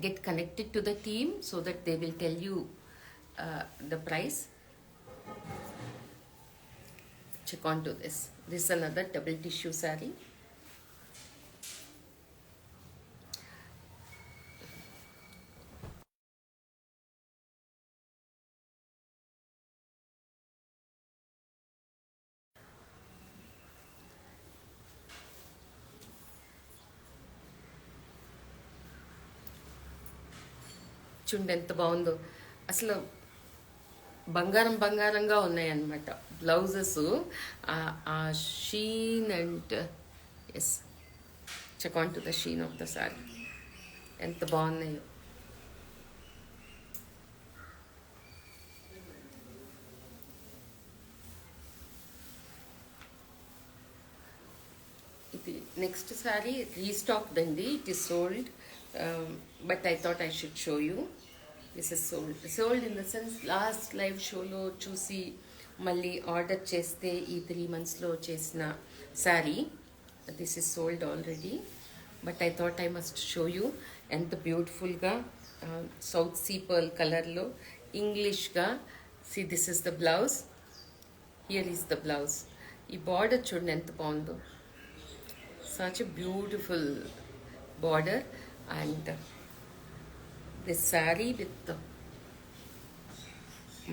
get connected to the team so that they will tell you the price. Check on to this. This is another double tissue saree. చూడండి ఎంత బాగుందో. అసలు బంగారంగా ఉన్నాయన్నమాట బ్లౌజెస్. ఆ sheen and yes, check on to the sheen of the sari, ఎంత బాగున్నాయో. ఇది నెక్స్ట్ సారీ రీస్టాక్డ్ అండి. It is sold, but I thought I should show you. This is sold in the sense last live షోలో చూసి మళ్ళీ order చేస్తే ఈ 3 monthsలో చేసిన sari. This is sold already, but I thought I must show you. ఎంత బ్యూటిఫుల్గా south sea pearl కలర్లో ఇంగ్లీష్గా. See this is the blouse, here is the blouse. ఈ బార్డర్ చూడండి ఎంత బాగుందో, such a beautiful border. And this sari with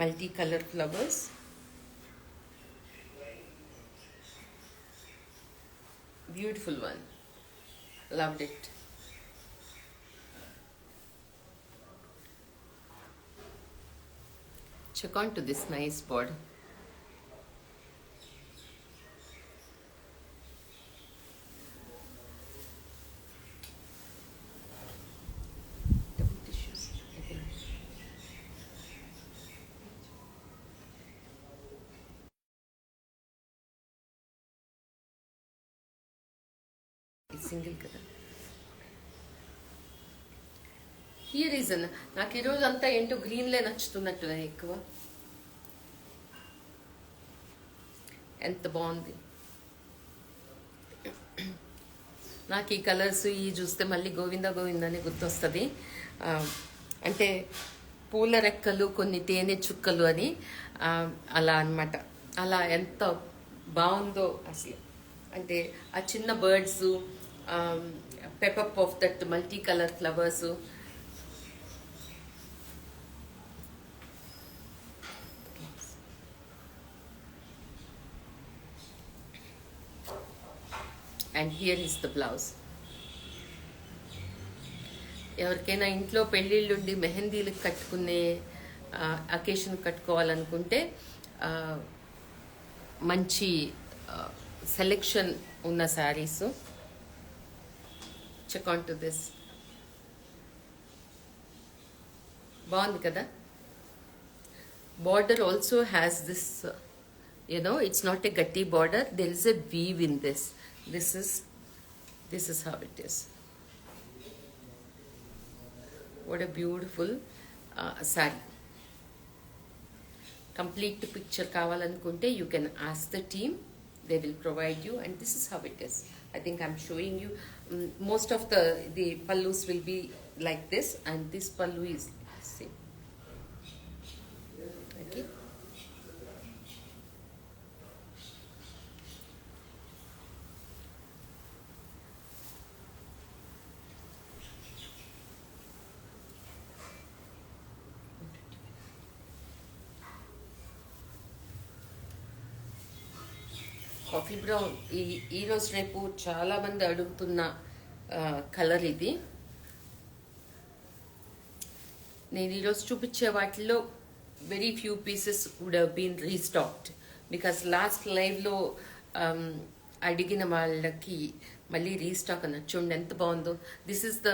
multi colour flowers. Beautiful one. Loved it. Check on to this nice border. Double tissues. Single కదా. Here is నాకు ఈరోజు అంతా ఏంటో గ్రీన్లే నచ్చుతున్నట్టున్నాయి ఎక్కువ. ఎంత బాగుంది. నాకు ఈ కలర్స్ ఈ చూస్తే మళ్ళీ గోవింద గోవింద అని గుర్తొస్తుంది. అంటే పూల రెక్కలు కొన్ని తేనె చుక్కలు అని అలా అన్నమాట. అలా ఎంత బాగుందో అసలు. అంటే ఆ చిన్న birds, pep up of that multi colour flowers. And here is the blouse. ఎవరికైనా ఇంట్లో పెళ్ళిళ్ళుండి మెహందీలకు కట్టుకునే అకేషన్ కట్టుకోవాలనుకుంటే మంచి సెలెక్షన్ ఉన్న saris. Check on to this. బాగుంది కదా. Border also has this, it's not a gatti border, there is a weave in this. This is how it is. What a beautiful saree. Complete picture kavalanunte you can ask the team, they will provide you, and this is how it is. I think I'm showing you most of the pallus will be like this, and this pallu is same. Okay. Coffee brown ఈ రోజు రేపు చాలా మంది అడుగుతున్న colour ఇది. నేను ఈరోజు చూపించే వాటిలో very few pieces would have been restocked because last లైవ్లో అడిగిన వాళ్ళకి మళ్ళీ రీస్టాక్ అన్న. చూడండి ఎంత బాగుందో. This is the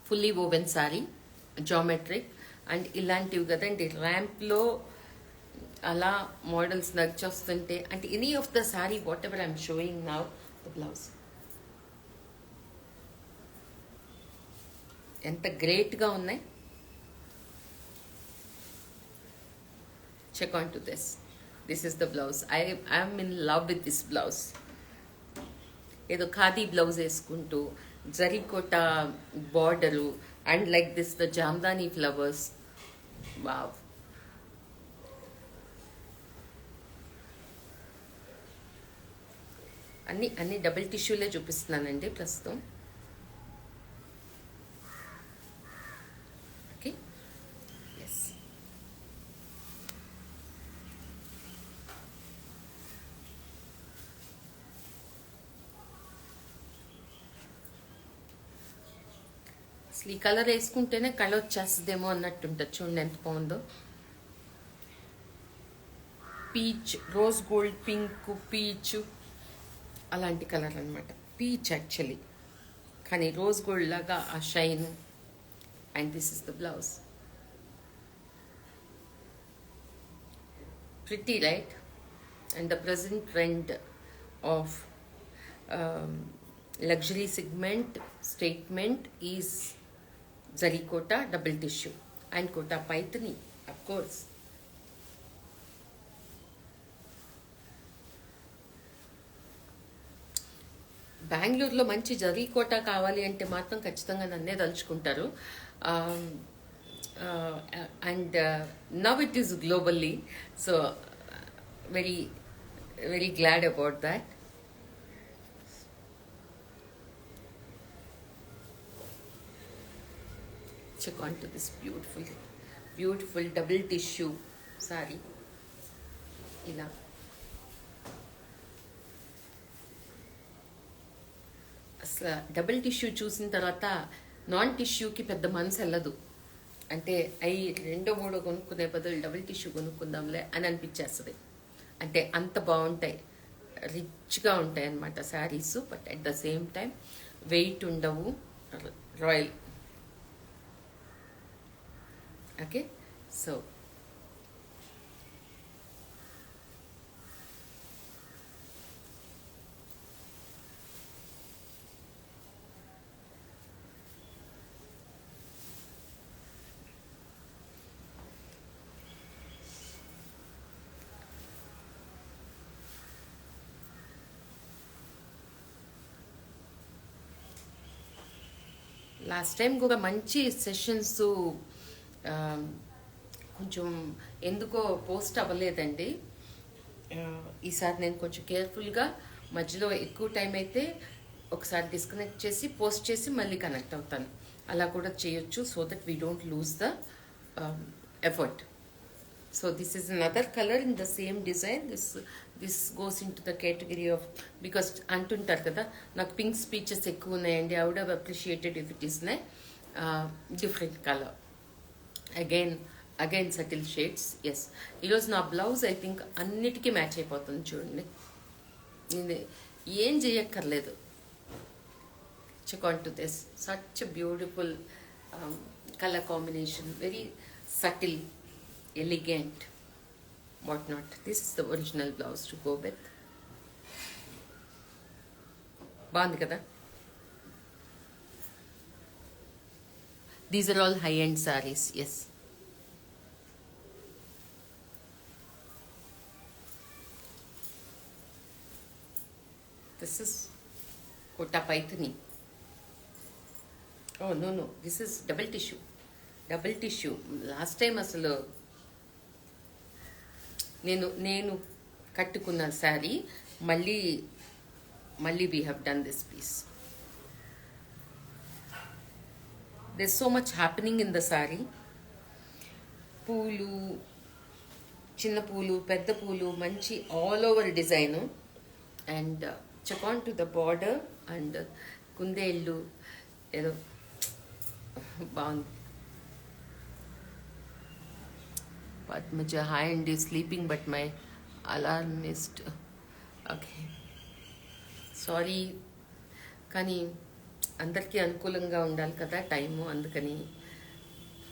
fully woven sari, geometric. And ఇలాంటివి కదండి ర్యాంప్లో అలా మోడల్స్ నచ్చొస్తుంటే. అంటే any of the sari what ever I'm showing now, the blouse ఎంత గ్రేట్గా ఉన్నాయి. Check on to this. This is the blouse. I'm in love with this blouse. ఏదో ఖాదీ బ్లౌజ్ వేసుకుంటూ zari kota border and like this the Jamdani flowers. Wow. అన్ని double టిష్యూలే చూపిస్తున్నానండి ప్రస్తుతం. Okay. Yes. అసలు ఈ కలర్ వేసుకుంటేనే కళ వచ్చేస్తుందేమో అన్నట్టుంటుంది. చూడండి ఎంత బాగుందో. Peach, rose gold, pink, peach అలాంటి కలర్ అనమాట. పీచ్ యాక్చువల్లీ, కానీ రోజ్ గోల్డ్ లాగా ఆ shine. And this is the blouse. Pretty right. And the present trend of luxury segment statement is zarikota double tissue and kota paithani, of course. బెంగళూరులో మంచి జరీ కోట కావాలి అంటే మాత్రం ఖచ్చితంగా నన్నే తలుచుకుంటారు. And now it is globally, so very very glad about that. Check onto this beautiful double tissue saree. ఇలా అసలు డబుల్ టిష్యూ చూసిన తర్వాత నాన్ టిష్యూకి పెద్ద మనసు వెళ్ళదు. అంటే అవి రెండో మూడో కొనుక్కునే బదులు డబుల్ టిష్యూ కొనుక్కుందాంలే అని అనిపించేస్తుంది. అంటే అంత బాగుంటాయి, రిచ్గా ఉంటాయి అన్నమాట saris. But at the same time weight ఉండవు, royal. Okay, so last time కూడా మంచి సెషన్స్ కొంచెం ఎందుకో పోస్ట్ అవ్వలేదండి. ఈసారి నేను కొంచెం కేర్ఫుల్గా మధ్యలో ఎక్కువ టైం అయితే ఒకసారి డిస్కనెక్ట్ చేసి పోస్ట్ చేసి మళ్ళీ కనెక్ట్ అవుతాను. అలా కూడా చేయొచ్చు, so that we don't lose the effort. So this is another color in the same design. This goes into the category of, because అంటుంటారు కదా నాకు పింక్ స్పీచెస్ ఎక్కువ ఉన్నాయండి, I would have appreciated if it is different color. Again subtle shades. Yes, ఈరోజు నా blouse I think అన్నిటికీ match అయిపోతుంది. చూడండి, నేను ఏం చేయక్కర్లేదు. Check on to this, such a beautiful color combination, very subtle, elegant, whatnot. This is the original blouse to go with. బాగుంది కదా. These are all high-end sarees. Yes. This is Kota Paithani. Oh no, this is double tissue. Last time అసలు నేను కట్టుకున్న శారీ మళ్ళీ we have done this piece. There so much happening in the sari. పూలు, చిన్న పూలు, పెద్ద పూలు, మంచి all over design. And check on to the border and కుందేళ్ళు ఏదో బాగుంది. Padmaja, hi, and is sleeping, but my alarm missed. Okay, sorry, కానీ అందరికీ అనుకూలంగా ఉండాలి కదా టైము, అందుకని.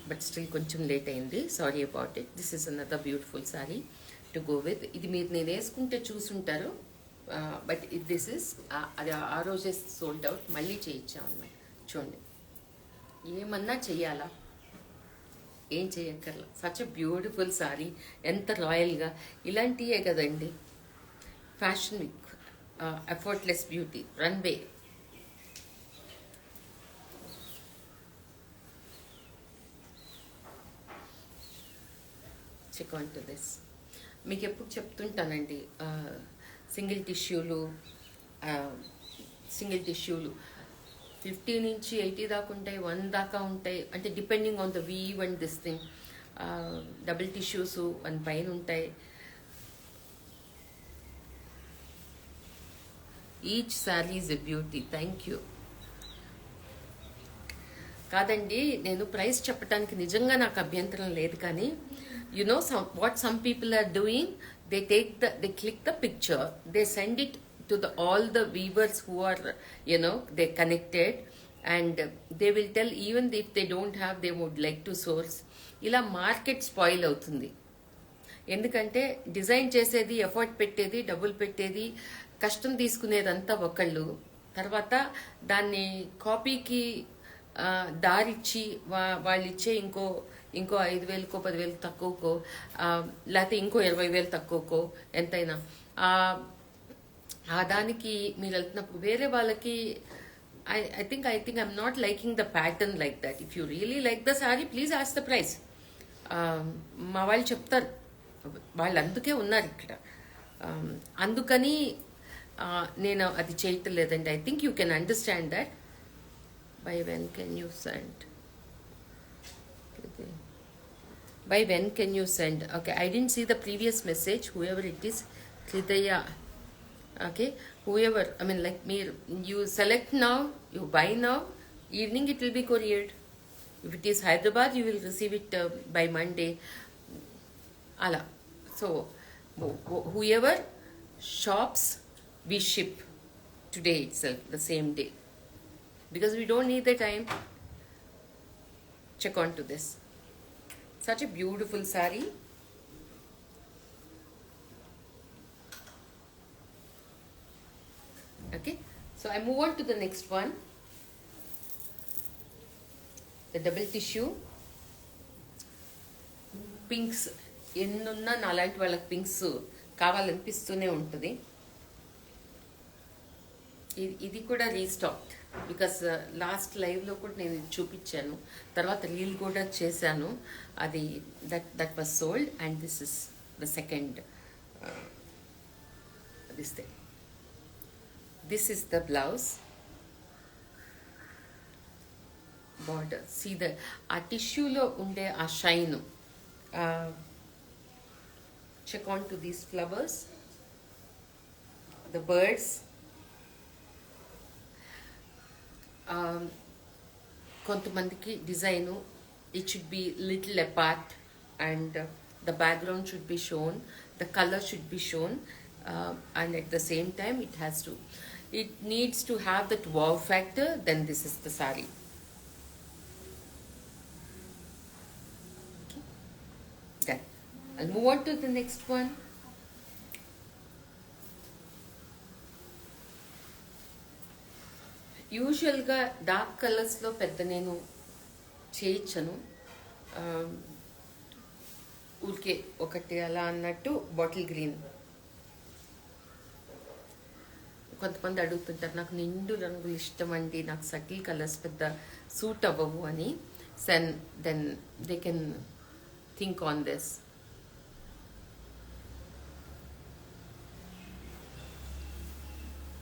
బట్ స్టిల్ కొంచెం లేట్ అయింది, sorry about it. This is another beautiful sorry to go with. ఇది మీరు నేను వేసుకుంటే చూసుంటారు, బట్ దిస్ ఇస్ అది ఆ రోజే సోల్డ్ అవుట్. మళ్ళీ చేయించామన్నమాట. చూడండి, ఏమన్నా చెయ్యాలా, ఏం చేయక్కర్లా. సచ్ ఎ బ్యూటిఫుల్ సారీ, ఎంత రాయల్గా. ఇలాంటివే కదండి fashion week, effortless beauty, runway. Check on to this. మీకు ఎప్పుడు చెప్తుంటానండి, సింగిల్ టిష్యూలు 50 నుంచి 80 దాకా ఉంటాయి, 1 దాకా ఉంటాయి. అంటే depending on the weave and this thing. Double tissues 1 పైన ఉంటాయి. Each sari is a beauty. Thank you. కాదండి, నేను ప్రైస్ చెప్పడానికి నిజంగా నాకు అభ్యంతరం లేదు, కానీ you know what some people are doing, they click the picture, they send it to all the weavers who are, they connected, and they will tell even if they don't have, they would like to source. ఇలా market spoil అవుతుంది. ఎందుకంటే design చేసేది, effort పెట్టేది, డబ్బులు పెట్టేది, కష్టం తీసుకునేదంతా ఒకళ్ళు. తర్వాత దాన్ని కాపీకి దారిచ్చి వాళ్ళు ఇచ్చే ఇంకో 5,000కో 10,000 తక్కువకో, లేకపోతే ఇంకో 20,000 తక్కువకో, ఎంతైనా ఆ దానికి మీరు వెళ్తున్నప్పుడు వేరే వాళ్ళకి I think I'm not liking the pattern like that. If you really like the sorry please ask the price. మా వాళ్ళు చెప్తారు, వాళ్ళు అందుకే ఉన్నారు ఇక్కడ. అందుకని నేను అది చేయటం లేదండి. I think you can understand that. By when can you send? By when can you send? Okay, I didn't see the previous message. Whoever it is, Hridaya. Okay, whoever. I mean, like me, you select now, you buy now. Evening it will be couriered. If it is Hyderabad, you will receive it by Monday. Ala. So, whoever shops, we ship today itself, the same day. Because we don't need the time. Check on to this. Such a beautiful saree. Okay, so I move on to the next one. The double tissue. Pinks. ఎన్నున్నా నాలాంటి వాళ్ళకి pinks కావాలనిపిస్తూనే ఉంటుంది. ఇది కూడా restocked because last లైవ్లో కూడా నేను చూపించాను, తర్వాత రీల్ కూడా చేశాను. అది that was sold and this is the second this is the blouse border. See the ఆ టిష్యూలో ఉండే ఆ shine. Check on to these flowers, the birds. కొంతమందికి design it should be little apart and the background should be shown, the color should be shown, and at the same time it needs to have that wow factor. Then this is the saree. Okay, done. I'll move on to the next one. యూజువల్గా dark కలర్స్లో పెద్ద నేను చేయించను, ఊరికే ఒకటి అలా అన్నట్టు. Bottle green కొంతమంది అడుగుతుంటారు, నాకు నిండు రంగులు ఇష్టం అండి, నాకు సటిల్ కలర్స్ పెద్ద సూట్ అవ్వవు అని. Then they can think on this.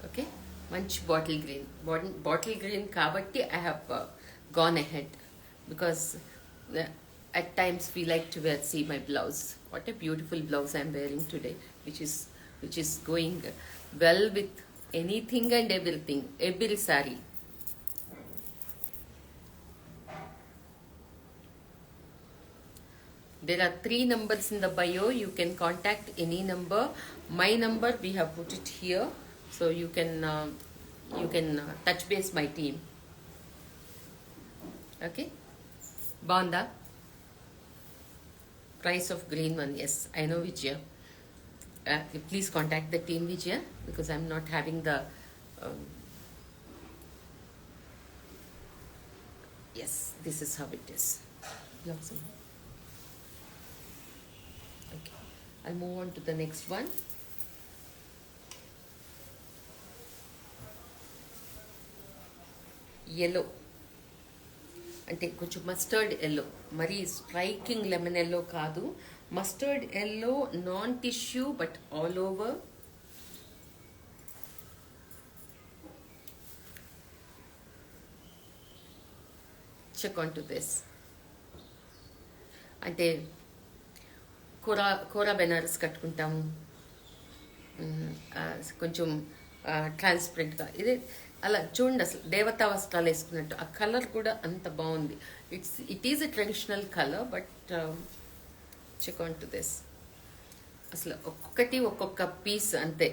Okay, మంచి బాటిల్ గ్రీన్ కాబట్టి I have gone ahead because at times we like to see my blouse. What a beautiful blouse I'm wearing today, which is going well with anything and everything, every saree. There are 3 numbers in the bio. You can contact any number. My number we have put it here, so you can touch base my team. Okay, Banda. Price of green one. Yes, I know, Vijaya. Please contact the team, Vijaya, because I'm not having the yes, this is how it is. Okay, I'll move on to the next one. Yellow అంటే కొంచెం mustard yellow, మరీ striking lemon yellow కాదు, mustard yellow, non tissue but all over. Check on to this. అంటే కోరా బెనారస్ కట్టుకుంటాము, కొంచెం ట్రాన్స్పరెంట్గా. ఇదే అలా చూడండి, అసలు దేవతా వస్త్రాలు వేసుకున్నట్టు. ఆ కలర్ కూడా అంత బాగుంది. It is a traditional colour, but check on to this. అసలు ఒక్కొక్క పీస్ అంతే,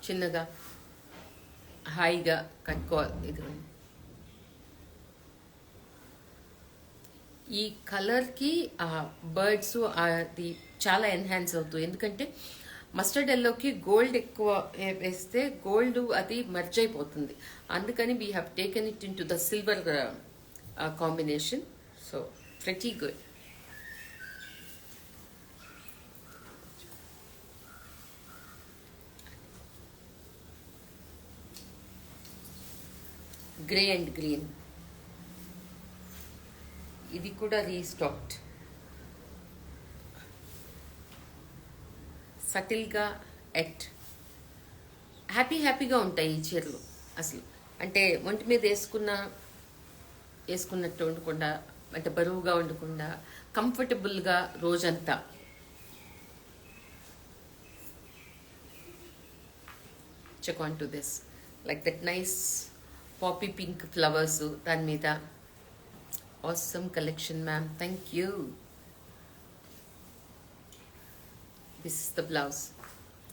చిన్నగా హాయిగా కట్టుకోవాలి. ఇది ఈ కలర్కి ఆ బర్డ్స్ అది చాలా ఎన్హాన్స్ అవుతుంది. ఎందుకంటే మస్టర్డ్ ఎల్లోకి గోల్డ్ ఎక్కువ వేస్తే గోల్డ్ అది మర్జ్ అయిపోతుంది. అందుకని we have taken it in to the silver combination. So pretty good. Grey and green. ఇది కూడా రీస్టాక్డ్. సటిల్గా ఎట్ హ్యాపీగా ఉంటాయి ఈ చీరలు అసలు. అంటే ఒంటి మీద వేసుకున్నట్టు ఉండకుండా, అంటే బరువుగా ఉండకుండా, కంఫర్టబుల్గా రోజంతా. Check on to this, like that nice poppy pink flowers దాని మీద. Awesome collection ma'am, thank you. This is the blouse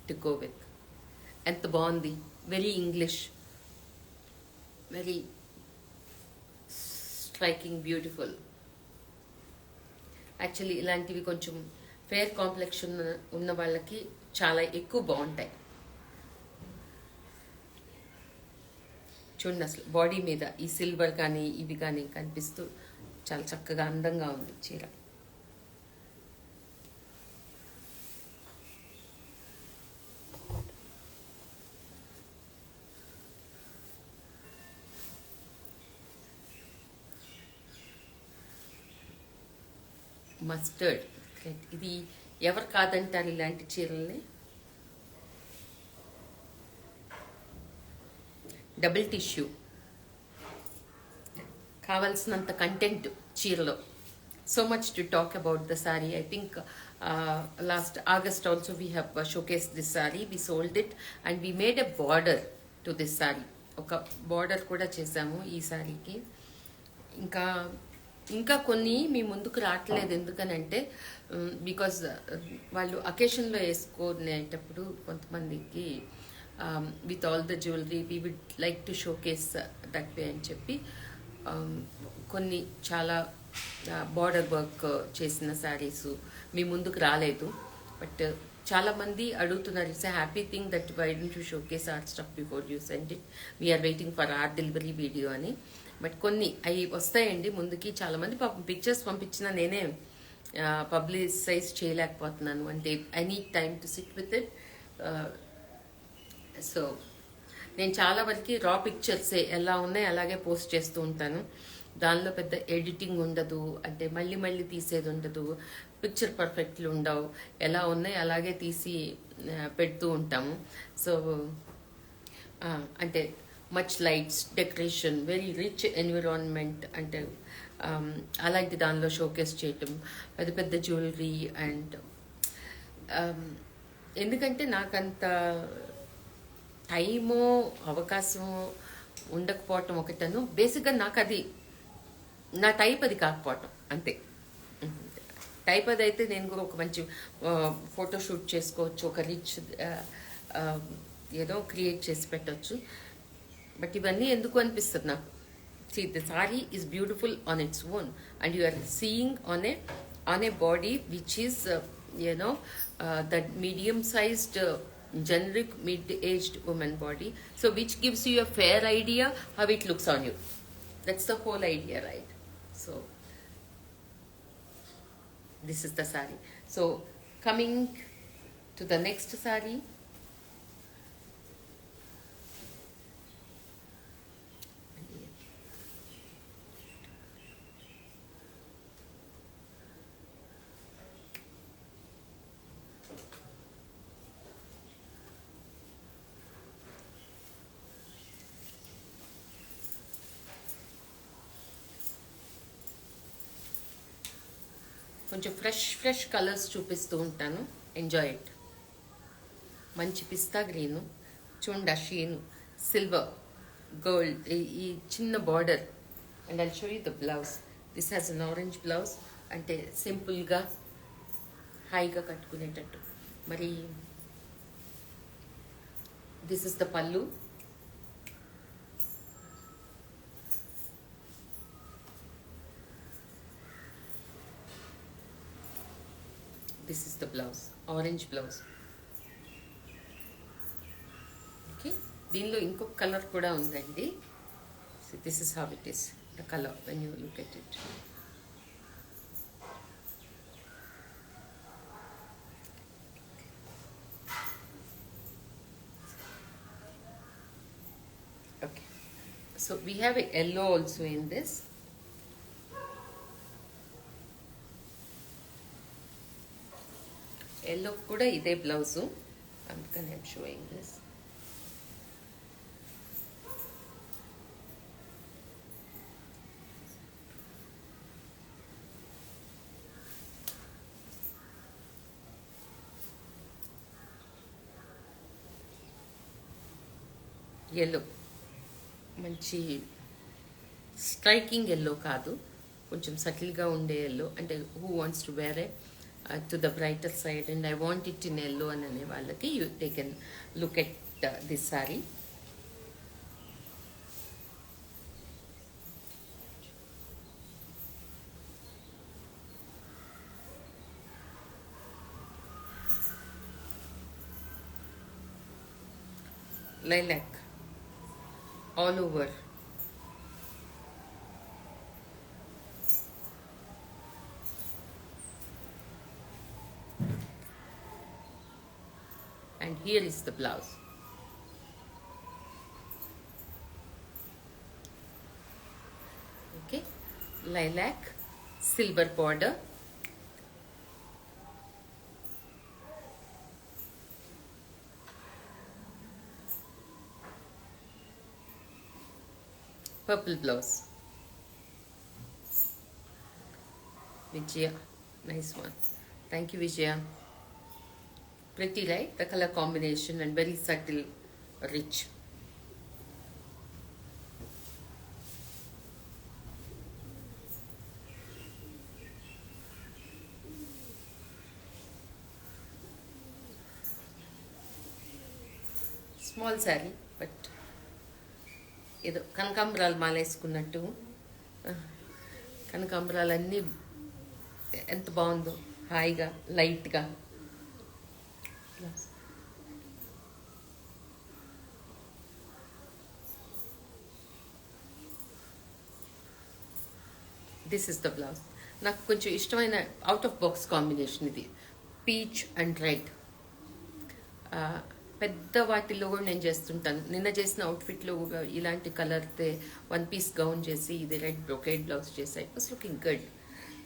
to go with. ఎంత బాగుంది, very English, very striking, beautiful. Actually ఇలాంటివి కొంచెం ఫేర్ కాంప్లెక్షన్ ఉన్న వాళ్ళకి చాలా ఎక్కువ బాగుంటాయి. చూడండి అసలు బాడీ మీద ఈ సిల్వర్ కానీ ఇవి కానీ కనిపిస్తూ చాలా చక్కగా అందంగా ఉంది చీర. మస్టర్డ్, ఇది ఎవరు కాదంటారు ఇలాంటి చీరల్ని. డబుల్ టిష్యూ, కావాల్సినంత కంటెంట్ చీరలో. So much to talk about the sorry. I think last August also we have showcase this sorry. We sold it and we made a border to this sorry. ఒక border కూడా చేసాము ఈ సారీకి. ఇంకా కొన్ని మీ ముందుకు రావట్లేదు. ఎందుకనంటే బికాజ్ వాళ్ళు అకేషన్లో వేసుకునేటప్పుడు కొంతమందికి with all the jewellery we would like to showcase that way అని చెప్పి కొన్ని చాలా బార్డర్ వర్క్ చేసిన శారీస్ మీ ముందుకు రాలేదు. బట్ చాలామంది అడుగుతున్నారు. It's a happy thing that why don't you showcase our stuff before you send it, we're waiting for our delivery video అని. బట్ కొన్ని అవి వస్తాయండి ముందుకి. చాలామంది పాపం పిక్చర్స్ పంపించినా నేనే పబ్లిసైజ్ చేయలేకపోతున్నాను. అంటే I need time to SIT with it. So నేను చాలా వరకు రా పిక్చర్సే ఎలా ఉన్నాయి అలాగే పోస్ట్ చేస్తూ ఉంటాను. దానిలో పెద్ద ఎడిటింగ్ ఉండదు, అంటే మళ్ళీ తీసేది ఉండదు, పిక్చర్ పర్ఫెక్ట్లు ఉండవు, ఎలా ఉన్నాయి అలాగే తీసి పెడుతూ ఉంటాము. సో అంటే much lights, decoration, very rich environment, అంటే అలాంటి దానిలో షోకేస్ చేయటం, పెద్ద జ్యువెలరీ. అండ్ ఎందుకంటే నాకంత టైము అవకాశము ఉండకపోవటం ఒకటను, బేసిక్గా నాకు అది నా టైప్ అది కాకపోవటం అంతే. టైప్ అది అయితే నేను కూడా ఒక మంచి ఫోటోషూట్ చేసుకోవచ్చు, ఒక రిచ్ ఏదో క్రియేట్ చేసి పెట్టచ్చు. బట్ ఇవన్నీ ఎందుకు అనిపిస్తుంది నాకు. See, the saree is beautiful on its own, and you are seeing on a body which is that medium-sized generic mid-aged woman body, so which gives you a fair idea how it looks on you. That's the whole idea, right? So this is the saree. So coming to the next saree. కొంచెం fresh colours చూపిస్తూ ఉంటాను. Enjoy it. మంచి పిస్తా green, చూండా Sheenu, silver, gold, ఈ చిన్న border. And I'll show you the blouse. This has an orange blouse, అంటే సింపుల్గా హాయిగా కట్టుకునేటట్టు. మరి దిస్ ఇస్ ద పల్లు. This is the blouse, orange blouse. Okay, దీనిలో ఇంకొక కలర్ కూడా ఉందండి. So this is how it is, the color when you look at it. Okay, So we have a yellow also in this. Yellow kuda ide blouse, అందుకని I'm showing this. Yellow మంచి striking yellow కాదు, కొంచెం సటిల్గా ఉండే yellow, అంటే who wants to wear a to the brighter side and I want it in yellow అని అనే వాళ్ళకి they can look at this sari. Lilac all over. And here is the blouse. Okay, lilac, silver border. Purple blouse. Vijaya, nice one. Thank you, Vijaya. Pretty, right? The color combination and very subtle, rich. Small saree, but ఏదో కనకాంబరాలు మాలేసుకున్నట్టు, కనకాంబరాలన్నీ ఎంత బాగుందో, హాయిగా లైట్గా. This is the blouse. నాకు కొంచెం ఇష్టమైన out of box combination ఇది, పీచ్ అండ్ రెడ్. పెద్ద వాటిల్లో కూడా నేను చేస్తుంటాను. నిన్న చేసిన అవుట్ఫిట్లో ఇలాంటి కలర్తే వన్ పీస్ గౌన్ చేసి ఇది రెడ్ బ్రొకేడ్ బ్లౌజ్ చేసి it was looking good.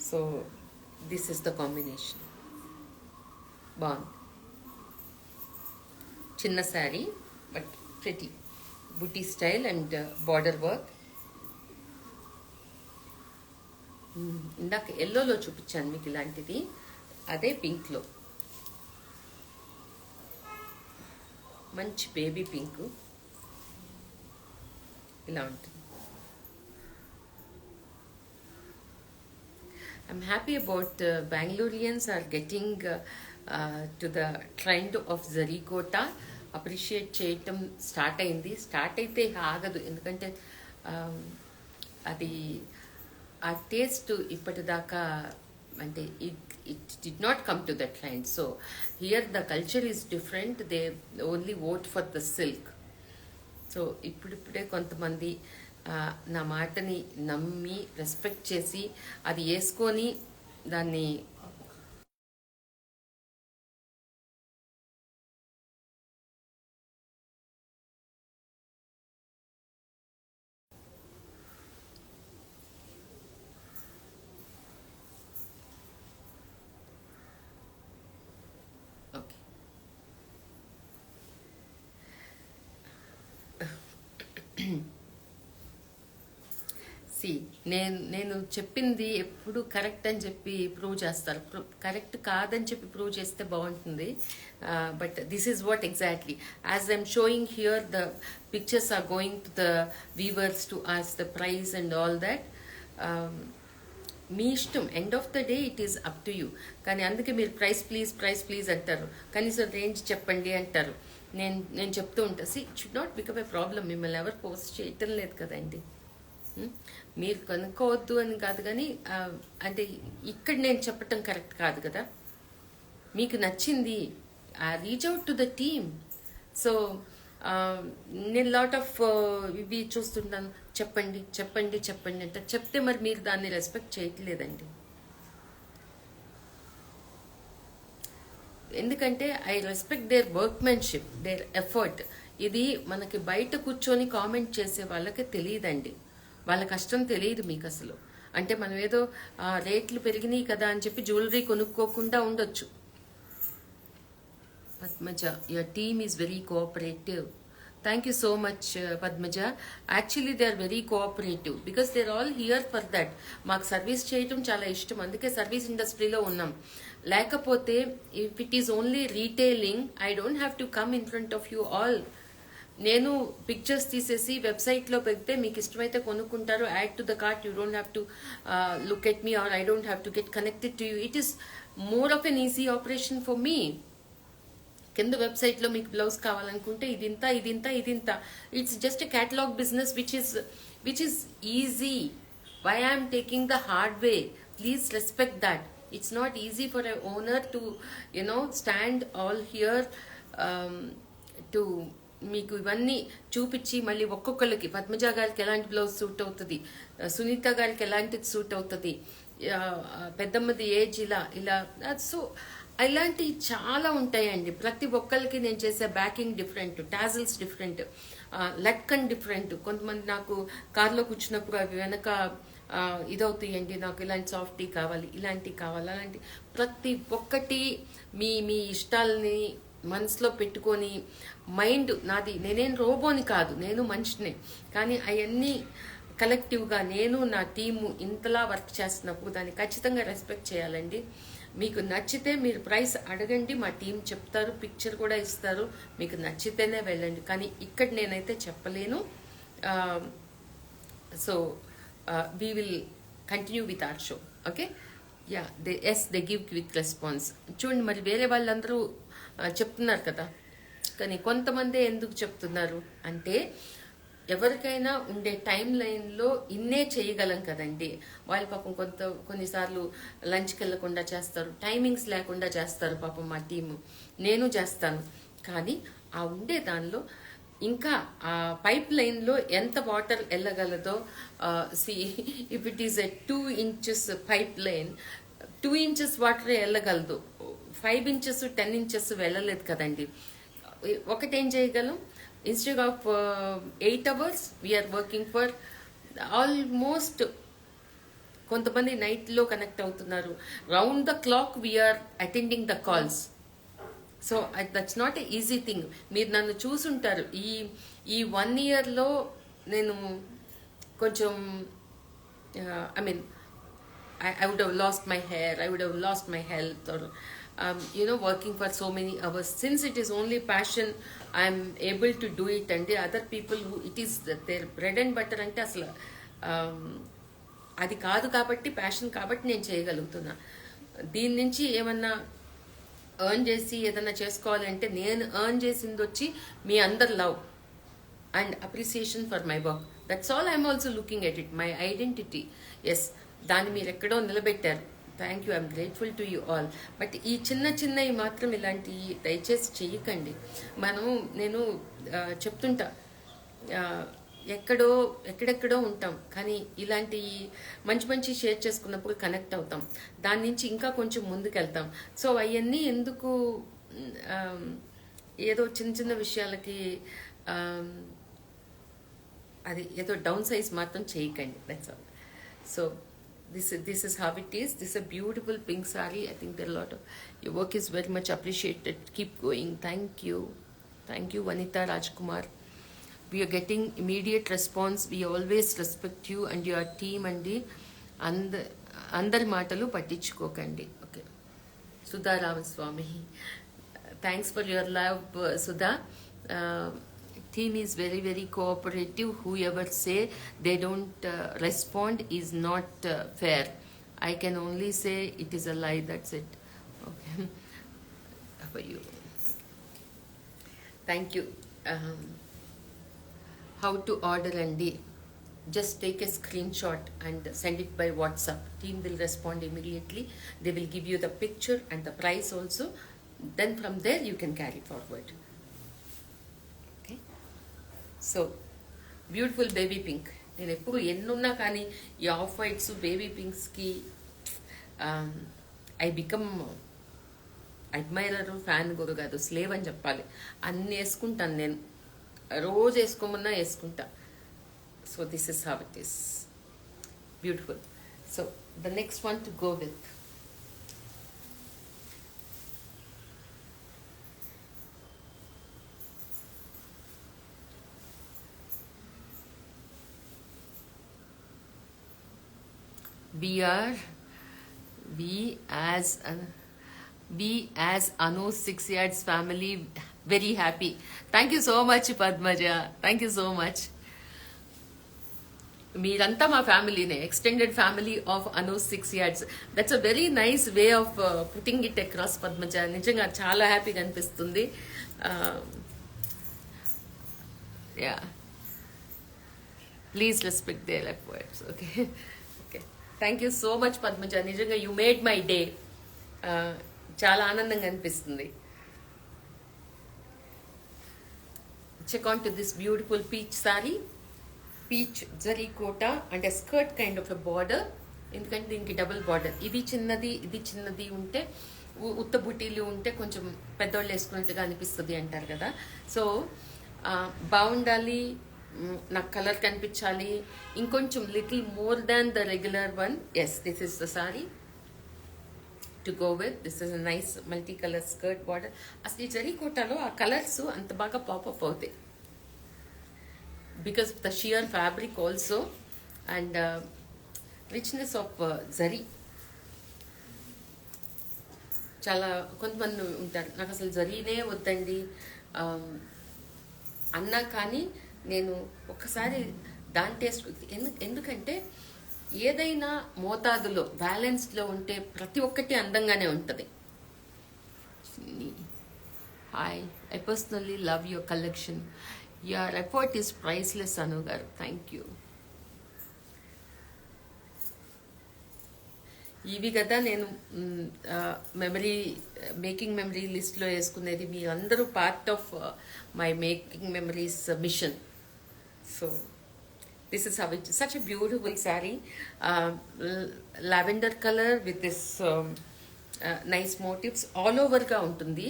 So this is the combination. బాగుంది, చిన్న sari but pretty buti style and border work. ఇందాక ఎల్లోలో చూపించాను మీకు ఇలాంటిది, అదే పింక్లో మంచి బేబీ పింక్ ఇలా ఉంటుంది. I'm happy about Bangaloreans are getting to the trend of Zarikota. Appreciate చేయటం స్టార్ట్ అయింది. స్టార్ట్ అయితే ఆగదు, ఎందుకంటే అది ఆ టేస్ట్ ఇప్పటిదాకా అంటే it did not come to that trend. So here the culture is different. They only vote for the silk. So ఇప్పుడిప్పుడే కొంతమంది నా మాటని నమ్మి రెస్పెక్ట్ చేసి అది వేసుకొని దాన్ని సి నేను చెప్పింది ఎప్పుడు కరెక్ట్ అని చెప్పి ప్రూవ్ చేస్తారు. కరెక్ట్ కాదని చెప్పి ప్రూవ్ చేస్తే బాగుంటుంది. But this is what exactly as I'm showing here the pictures are going to the weavers to as the price and all that. మీ ఇష్టం, end of the day it is up to you. కానీ అందుకే మీరు price please అంటారు, కనీసం range చెప్పండి అంటారు. నేను చెప్తూ ఉంటాను, see it should not become a problem. మిమ్మల్ని ఎవరు పోస్ట్ చేయటం లేదు కదండి. మీరు కనుక్కోవద్దు అని కాదు, కానీ అంటే ఇక్కడ నేను చెప్పటం కరెక్ట్ కాదు కదా. మీకు నచ్చింది reach out to the team. So నేను లాట్ ఆఫ్ ఇవి చూస్తుంటాను, చెప్పండి అంటే చెప్తే మరి మీరు దాన్ని రెస్పెక్ట్ చేయట్లేదండి. ఎందుకంటే I respect their workmanship, their effort. ఇది మనకి బయట కూర్చొని కామెంట్ చేసే వాళ్ళకి తెలియదండి, వాళ్ళ కష్టం తెలియదు మీకు అసలు. అంటే మనం ఏదో రేట్లు పెరిగినాయి కదా అని చెప్పి జ్యువెలరీ కొనుక్కోకుండా ఉండొచ్చు. Padmaja, your team is very cooperative. Thank you so much, Padmaja. Actually, they are very cooperative because they are all here for that. మాకు సర్వీస్ చేయటం చాలా ఇష్టం, అందుకే సర్వీస్ ఇండస్ట్రీలో ఉన్నాం. లేకపోతే if it is only retailing, I don't have to come in front of you all. నేను pictures తీసేసి వెబ్సైట్లో పెడితే మీకు ఇష్టమైతే కొనుక్కుంటారు. Add to the cart, you don't have to look at me or I don't have to get connected to you. It is more of an easy operation for me. కింద వెబ్సైట్లో మీకు బ్లౌజ్ కావాలనుకుంటే ఇదింత ఇదింత ఇదింత. It's just a catalogue business which is easy. Why I'm taking the hard way? Please respect that. It's not easy for a owner to stand all here to మీకు ఇవన్నీ చూపించి మళ్ళీ ఒక్కొక్కరికి పద్మజ గారికి ఎలాంటి బ్లౌజ్ సూట్ అవుతుంది, సునీత గారికి ఎలాంటిది సూట్ అవుతుంది, పెద్దమ్మది ఏజ్ ఇలా ఇలా. సో ఇలాంటివి చాలా ఉంటాయండి. ప్రతి ఒక్కరికి నేను చేసే backing different, tassels different, latkan different. కొంతమంది నాకు కార్లో కూర్చున్నప్పుడు అవి వెనక ఇదవుతాయండి, నాకు ఇలాంటి సాఫ్టీ కావాలి, ఇలాంటివి కావాలి, అలాంటి ప్రతి ఒక్కటి మీ మీ ఇష్టాలని మనసులో పెట్టుకొని, మైండ్ నాది, నేనేం రోబోని కాదు, నేను మనిషిని. కానీ అవన్నీ కలెక్టివ్గా నేను నా టీము ఇంతలా వర్క్ చేస్తున్నప్పుడు దాన్ని ఖచ్చితంగా రెస్పెక్ట్ చేయాలండి. మీకు నచ్చితే మీరు ప్రైస్ అడగండి, మా టీం చెప్తారు, పిక్చర్ కూడా ఇస్తారు. మీకు నచ్చితేనే వెళ్ళండి, కానీ ఇక్కడ నేనైతే చెప్పలేను. So we will continue with our show. Okay, yeah, they give quick response. చూడండి, మరి వేరే వాళ్ళందరూ చెప్తున్నారు కదా, కానీ కొంతమంది ఎందుకు చెప్తున్నారు అంటే ఎవరికైనా ఉండే టైం లైన్లో ఇన్నే చేయగలం కదండి. వాళ్ళ పాపం కొన్నిసార్లు లంచ్కి వెళ్ళకుండా చేస్తారు, టైమింగ్స్ లేకుండా చేస్తారు పాపం మా టీము. నేను చేస్తాను, కానీ ఆ ఉండే దానిలో ఇంకా ఆ పైప్ లైన్లో ఎంత వాటర్ వెళ్ళగలదో, if it is a 2 inches pipeline, 2 inches water వెళ్ళగలదు, 5 inches 10 inches వెళ్ళలేదు కదండి. ఒకటేం చేయగలం, instead of 8 hours we're working for almost, కొంతమంది నైట్లో కనెక్ట్ అవుతున్నారు, round the clock we're attending the calls. So that's not a easy thing. మీరు నన్ను చూసుంటారు ఈ 1 yearలో నేను కొంచెం I mean I would have lost my hair, I would have lost my health, or working for so many hours. Since it is only passion, I am able to do it. And the other people who it is their bread and butter ante asla అది కాదు కాబట్టి, passion కాబట్టి నేను చేయగలుగుతున్నా. దీని నుంచి ఏమన్నా earn చేసి ఏదన్నా చేసుకోవాలంటే నేను ఎర్న్ చేసింది వచ్చి మీ అందరు love and appreciation for my work. That's all I'm also looking at it, my identity. Yes, దాన్ని మీరు ఎక్కడో నిలబెట్టారు. Thank you, I'm grateful to you all. But ఈ చిన్నవి మాత్రం ఇలాంటివి దయచేసి చెయ్యకండి. నేను చెప్తుంటా, ఎక్కడెక్కడో ఉంటాం, కానీ ఇలాంటి మంచి షేర్ చేసుకున్నప్పుడు కనెక్ట్ అవుతాం, దాని నుంచి ఇంకా కొంచెం ముందుకెళ్తాం. సో అవన్నీ ఎందుకు, ఏదో చిన్న విషయాలకి అది ఏదో డౌన్ సైజ్ మాత్రం చేయకండి. That's all. So this is how it is. This is a beautiful pink saree. I think there are a lot of your work is very much appreciated. Keep going. Thank you Vanita Rajkumar. We are getting immediate response. We always respect you and your team. And అందరి మాటలు పట్టించుకోకండి. Okay, Sudha Ramaswamy, thanks for your love Sudha. Team is very, very cooperative. Whoever say they don't respond is not fair. I can only say it is a lie. That's it. Okay. For you. Thank you. How to order and just take a screenshot and send it by WhatsApp. Team will respond immediately. They will give you the picture and the price also. Then from there you can carry forward. So beautiful baby pink. నేను ఎప్పుడు ఎన్నున్నా కానీ ఈ off whites baby పింక్స్కి I become admirer, fan కూడా కాదు, slave అని చెప్పాలి. అన్ని వేసుకుంటాను నేను. రోజు వేసుకోమన్నా వేసుకుంటా. So this is how it is. Beautiful. So the next one to go with, we as Anu's 6 Yards family very happy. Thank you so much, Padmaja. Thank you so much. మీరంతా మా ఫ్యామిలీనే, extended family of Anu's 6 Yards. That's a very nice way of putting it across, Padmaja. నిజంగా చాలా హ్యాపీగా అనిపిస్తుంది. Yeah, please respect their efforts. Okay okay, thank you so much Padmaja. నిజంగా you made my day. చాలా ఆనందంగా అనిపిస్తుంది. Check on to this beautiful peach sari, peach zari Kota అంటే skirt kind of a border. ఎందుకంటే దీనికి డబుల్ బార్డర్, ఇది చిన్నది ఇది చిన్నది ఉంటే, ఉత్త బుటీలు ఉంటే కొంచెం పెద్దవాళ్ళు వేసుకున్నట్టుగా అనిపిస్తుంది అంటారు కదా. సో బాగుండాలి, నాకు కలర్ కనిపించాలి, ఇంకొంచెం little more than the regular one. Yes, this is the sari to go with. This is a nice multicolor skirt border. అసలు ఈ జరీ కోటాలో ఆ కలర్స్ అంత బాగా పాపప్ అవుతాయి because of the shear fabric also and richness of zari. చాలా కొంతమంది ఉంటారు నాకు అసలు జరీనే వద్దండి అన్నా కానీ నేను ఒక్కసారి దాని టేస్ట్, ఎందుకంటే ఏదైనా మోతాదులో బ్యాలెన్స్లో ఉంటే ప్రతి ఒక్కటి అందంగానే ఉంటుంది. Hi, I personally love your collection. Your effort is priceless Anu గారు. Thank you. ఇవి కదా నేను మేకింగ్ మెమరీ లిస్ట్లో వేసుకునేది. మీ అందరూ part of my making memories mission. So this is how it, such a beautiful saree, lavender color with this nice motifs all over ga untundi.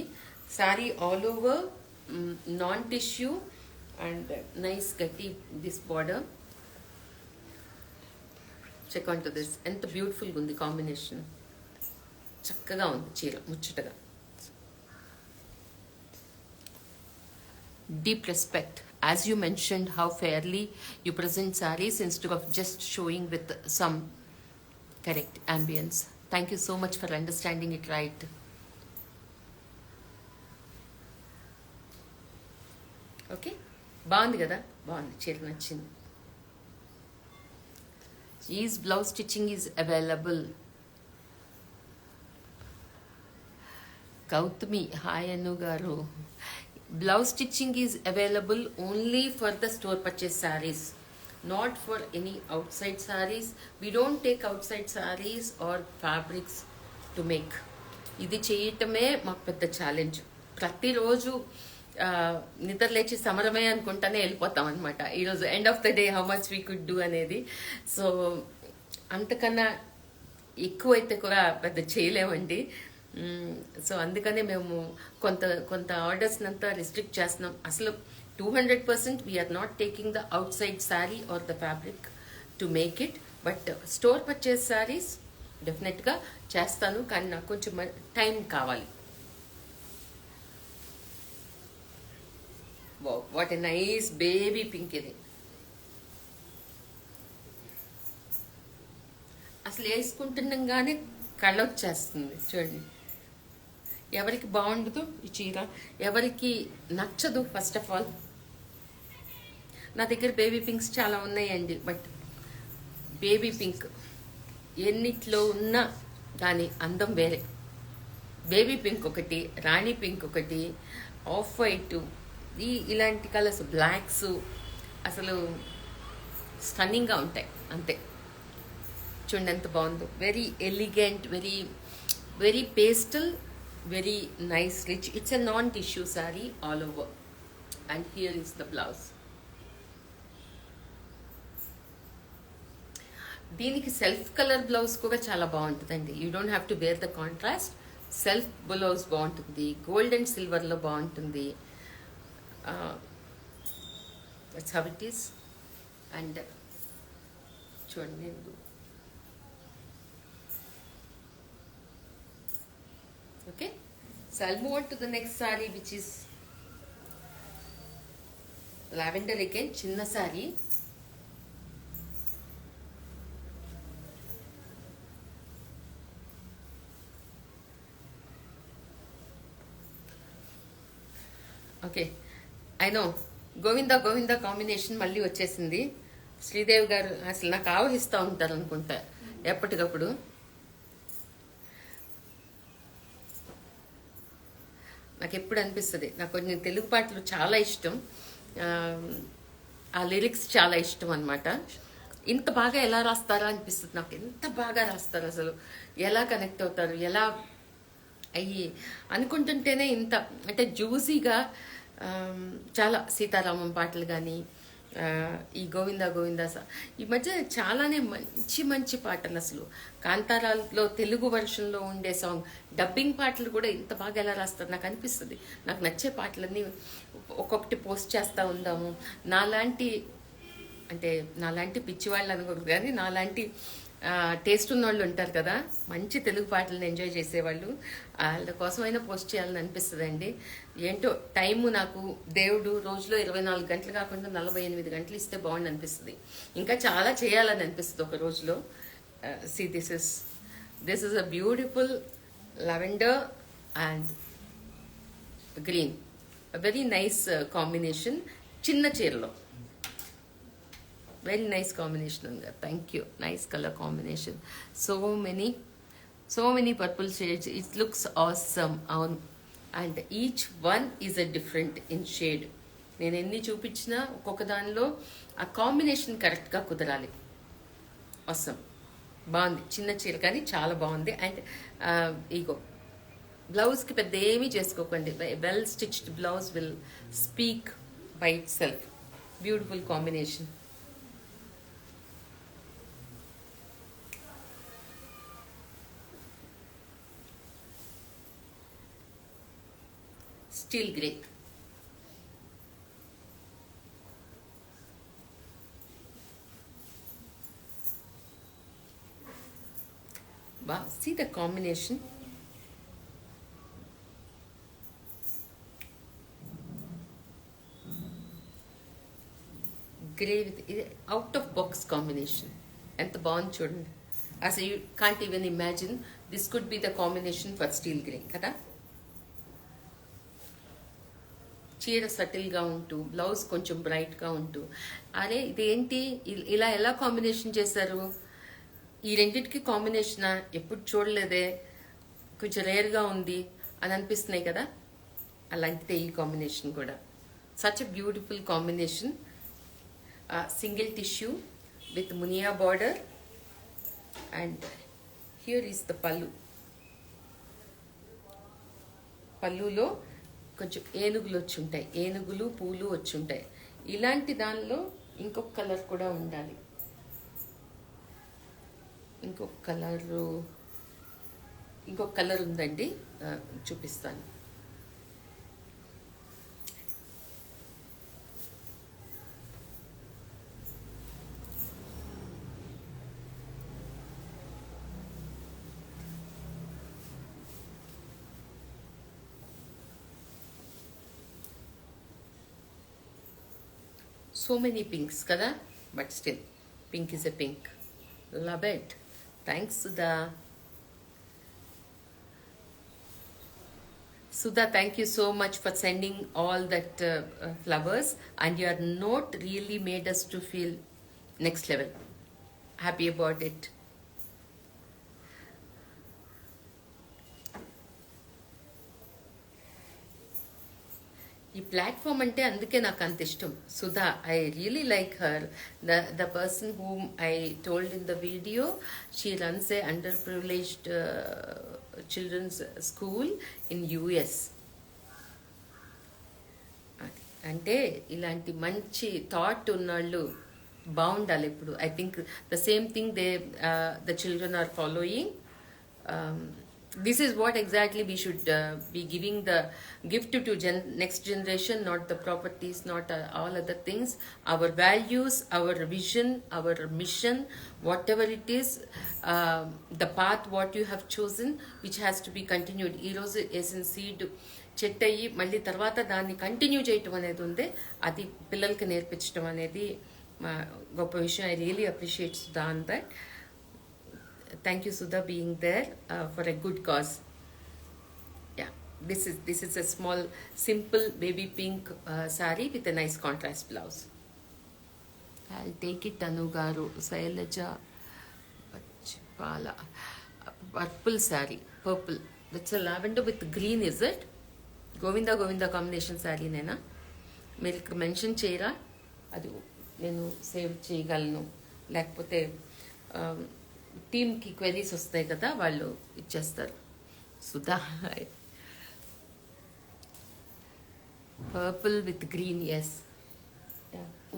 Saree all over, non tissue and nice gatti this border. Check on to this, enta beautiful gundi combination. చక్కగా ఉంది చీర, ముచ్చటగా. Deep respect. As you mentioned how fairly you present sarees instead of just showing with some correct ambience. Thank you so much for understanding it right. Okay, బాగుంది కదా, బాగుంది, చీర నచ్చింది. Is blouse stitching is available? Gautami, hi Anu garu. Blouse stitching is available only for the store purchase sarees, not for any outside sarees. We don't take outside sarees or fabrics to make. ఇది చేయటమే మాకు పెద్ద challenge. ప్రతిరోజు నిద్ర లేచి సమరమే అనుకుంటానే వెళ్ళిపోతాం అనమాట. ఈరోజు end of the day how much we could do అనేది. సో అంతకన్నా ఎక్కువైతే కూడా పెద్ద చేయలేమండి. సో అందుకనే మేము కొంత ఆర్డర్స్ అంతా రిస్ట్రిక్ట్ చేస్తున్నాం. అసలు 200% we're not taking the out side sari or the fabric to make it. But store purchase saris డెఫినెట్గా చేస్తాను, కానీ నాకు కొంచెం టైం కావాలి. What a nice baby pink ఇది. అసలు వేసుకుంటుండగానే కళ్ళ వచ్చేస్తుంది చూడండి. ఎవరికి బాగుండదు ఈ చీర, ఎవరికి నచ్చదు. ఫస్ట్ ఆఫ్ ఆల్ నా దగ్గర బేబీ పింక్స్ చాలా ఉన్నాయండి, బట్ బేబీ పింక్ ఎన్నిట్లో ఉన్నా దాని అందం వేరే. బేబీ పింక్ ఒకటి, రాణి పింక్ ఒకటి, ఆఫ్ వైట్, ఇలాంటి కలర్స్, బ్లాక్స్ అసలు స్టన్నింగ్గా ఉంటాయి అంతే. చూడండి ఎంత బాగుందో, very elegant, very very pastel, very nice rich. It's a non-tissue saree all over, and here is the blouse. దీనికి సెల్ఫ్ కలర్ బ్లౌజ్ కూడా చాలా బాగుంటుందండి. You don't have to wear the contrast. Self blouse బాగుంటుంది, gold and సిల్వర్లో బాగుంటుంది. That's how it is. And చూడండి, okay, so I'll move on to the next saree, which is lavender again, chinna saree. Okay, I know Govinda Govinda combination మళ్ళీ వచ్చేసింది. శ్రీదేవి గారు అసలు నాకు ఆవహిస్తూ ఉంటారు అనుకుంటా ఎప్పటికప్పుడు. నాకు ఎప్పుడు అనిపిస్తుంది, నాకు కొన్ని తెలుగు పాటలు చాలా ఇష్టం, ఆ లిరిక్స్ చాలా ఇష్టం అనమాట. ఇంత బాగా ఎలా రాస్తారా అనిపిస్తుంది నాకు. ఎంత బాగా రాస్తారు అసలు, ఎలా కనెక్ట్ అవుతారు, ఎలా అయ్యి అనుకుంటుంటేనే ఇంత అంటే జ్యూసీగా. చాలా సీతారామం పాటలు కానీ, ఈ గోవింద గోవింద ఈ మధ్య చాలానే మంచి మంచి పాటలు అసలు. కాంతారాలో తెలుగు వర్షన్లో ఉండే సాంగ్ డబ్బింగ్ పాటలు కూడా ఇంత బాగా ఎలా రాస్తారు నాకు అనిపిస్తుంది. నాకు నచ్చే పాటలన్నీ ఒక్కొక్కటి పోస్ట్ చేస్తూ ఉందాము. నాలాంటి పిచ్చివాళ్ళు అనుకోకూడదు కానీ, నాలాంటి టేస్ట్ ఉన్న వాళ్ళు ఉంటారు కదా, మంచి తెలుగు పాటలను ఎంజాయ్ చేసేవాళ్ళు, వాళ్ళ కోసమైనా పోస్ట్ చేయాలని అనిపిస్తుంది అండి. ఏంటో టైము నాకు దేవుడు రోజులో 24 గంటలు కాకుండా 48 గంటలు ఇస్తే బాగుండి అనిపిస్తుంది. ఇంకా చాలా చేయాలని అనిపిస్తుంది ఒక రోజులో. See this is a beautiful lavender and green, very nice combination. చిన్న చీరలో very nice combination anga. Thank you. Nice color combination. So many purple shades. It looks awesome. And each one is a different in shade. నేను ఎన్ని చూపించినా ఒక్కొక్క దానిలో ఆ combination కరెక్ట్గా కుదరాలి. awesome, బాగుంది. చిన్న చీర కానీ చాలా బాగుంది. అండ్ ఇగో బ్లౌజ్కి పెద్ద ఏమీ చేసుకోకండి. Well stitched blouse will speak by it self. Beautiful combination. Steel grey. Wow, see the combination. Grey with out of box combination. And the bond children. As you can't even imagine, this could be the combination for steel grey. Kada? చీర సటిల్గా ఉంటూ blouse కొంచెం బ్రైట్గా ఉంటూ, అరే ఇదేంటి ఇలా ఎలా combination చేశారు, ఈ రెండింటికి కాంబినేషనా ఎప్పుడు చూడలేదే, కొంచెం రేర్గా ఉంది అని అనిపిస్తున్నాయి కదా. అలాంటిదే ఈ కాంబినేషన్ కూడా. Such a beautiful combination. Single tissue with Muniya border. And here is the పల్లు. పల్లులో కొంచెం ఏనుగులు వచ్చి ఉంటాయి, ఏనుగులు పూలు వచ్చి ఉంటాయి. ఇలాంటి దానిలో ఇంకొక కలర్ కూడా ఉండాలి. ఇంకొక కలర్ ఉందండి, చూపిస్తాను. So many pinks kada, but still pink is a pink. Love it. Thanks Sudha, thank you so much for sending all that flowers, and your note really made us to feel next level. Happy about it. ఈ platform అంటే అందుకే నాకు అంత ఇష్టం. Sudha, I really like her. The person whom I told in the video, she runs a underprivileged children's school in US. అంటే ఇలాంటి మంచి thought ఉన్నవాళ్ళు బాగుండాలి ఎప్పుడు. I think the same thing the children are following. This is what exactly we should be giving the gift to next generation, not the properties, not all other things. Our values, our vision, our mission, whatever it is, the path what you have chosen, which has to be continued. ఈ రోజు వేసిన seed చెట్టు అయ్యి మళ్ళీ తర్వాత దాన్ని continue చేయటం అనేది ఉంది. అది పిల్లలకి నేర్పించడం అనేది గొప్ప విషయం. I really appreciate Sudha on that. Thank you, Sudha, being there for a good cause. Yeah, this is a small, simple baby pink saree with a nice contrast blouse. I'll take it, Anu Garu. Sailaja Pala. Purple saree. Purple. That's a lavender with green, is it? Govinda combination saree nena. మీరు mention చేయరా? అది నేను save చేయగలను, లేకపోతే టీమ్కి queries వస్తాయి కదా, వాళ్ళు ఇచ్చేస్తారు. Sudha purple with green, yes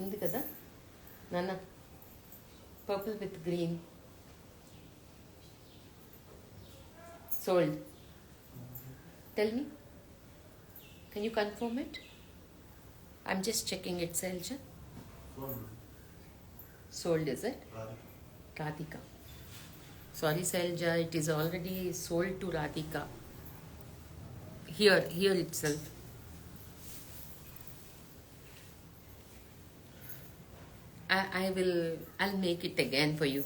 ఉంది కదా నాన్న, purple with green sold. Tell me, can you confirm it? I'm just checking it. Selja, sold, is it? Radhika. Sorry, Selja, it is already sold to Radhika. Here itself. I'll make it again for you.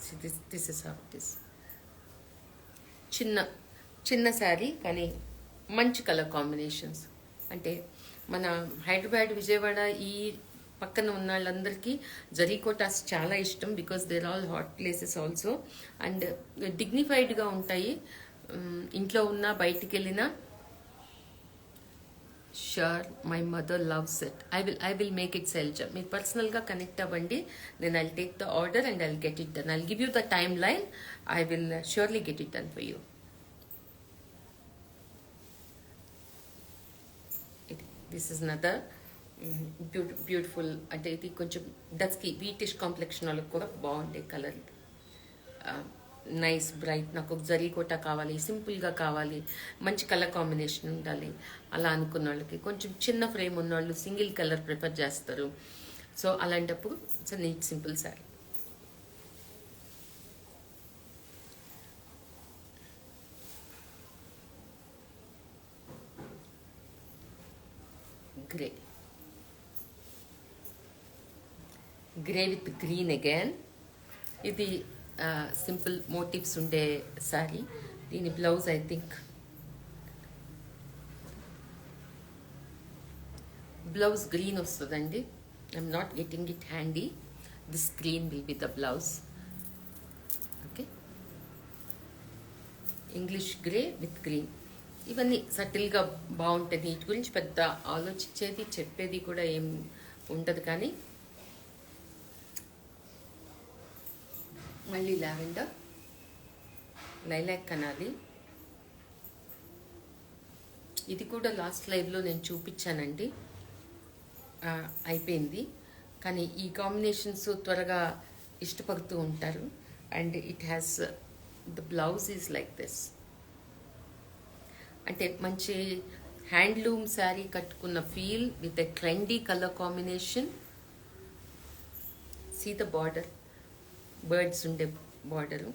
See, this is how it is. చిన్న శారీ కానీ మంచి colour combinations. అంటే మన హైదరాబాద్, విజయవాడ ఈ పక్కన ఉన్న వాళ్ళందరికీ జరీకోటాస్ చాలా ఇష్టం. Because they're all hot places also, and డిగ్నిఫైడ్గా ఉంటాయి. ఇంట్లో ఉన్నా బయటికి వెళ్ళినా. Sure, my mother loves it. I will make it. Selja, మీరు పర్సనల్గా కనెక్ట్ అవ్వండి. Then I'll take the order and I'll get it done. I'll give you the timeline. I will surely get it done for you. This is another beautiful. అంటే ఇది కొంచెం dusky whitish complexion వాళ్ళకి కూడా బాగుండే colour. Nice bright. నాకు ఒక జరీకోట కావాలి, సింపుల్గా కావాలి, మంచి కలర్ కాంబినేషన్ ఉండాలి అలా అనుకున్న వాళ్ళకి, కొంచెం చిన్న ఫ్రేమ్ ఉన్న వాళ్ళు సింగిల్ కలర్ ప్రిఫర్ చేస్తారు. సో అలాంటప్పుడు it's neat simple sari. Grey with green again. ఇది సింపుల్ మోటివ్స్ ఉండే శారీ. దీని blouse I think blouse green వస్తుందండి. I'm not getting it handy. This green will be the blouse. Okay, English grey with green. ఇవన్నీ సటిల్గా బాగుంటుంది. వీటి గురించి పెద్ద ఆలోచించేది చెప్పేది కూడా ఏం ఉండదు. కానీ మళ్ళీ లావెండర్, లైలాక్ అనాలి. ఇది కూడా లాస్ట్ లైవ్లో నేను చూపించానండి, అయిపోయింది. కానీ ఈ కాంబినేషన్స్ త్వరగా ఇష్టపడుతూ ఉంటారు. And it has the blouse is like this. అంటే మంచి హ్యాండ్లూమ్ శారీ కట్టుకున్న feel with a trendy colour combination. See the border, birds ఉండే బార్డరు,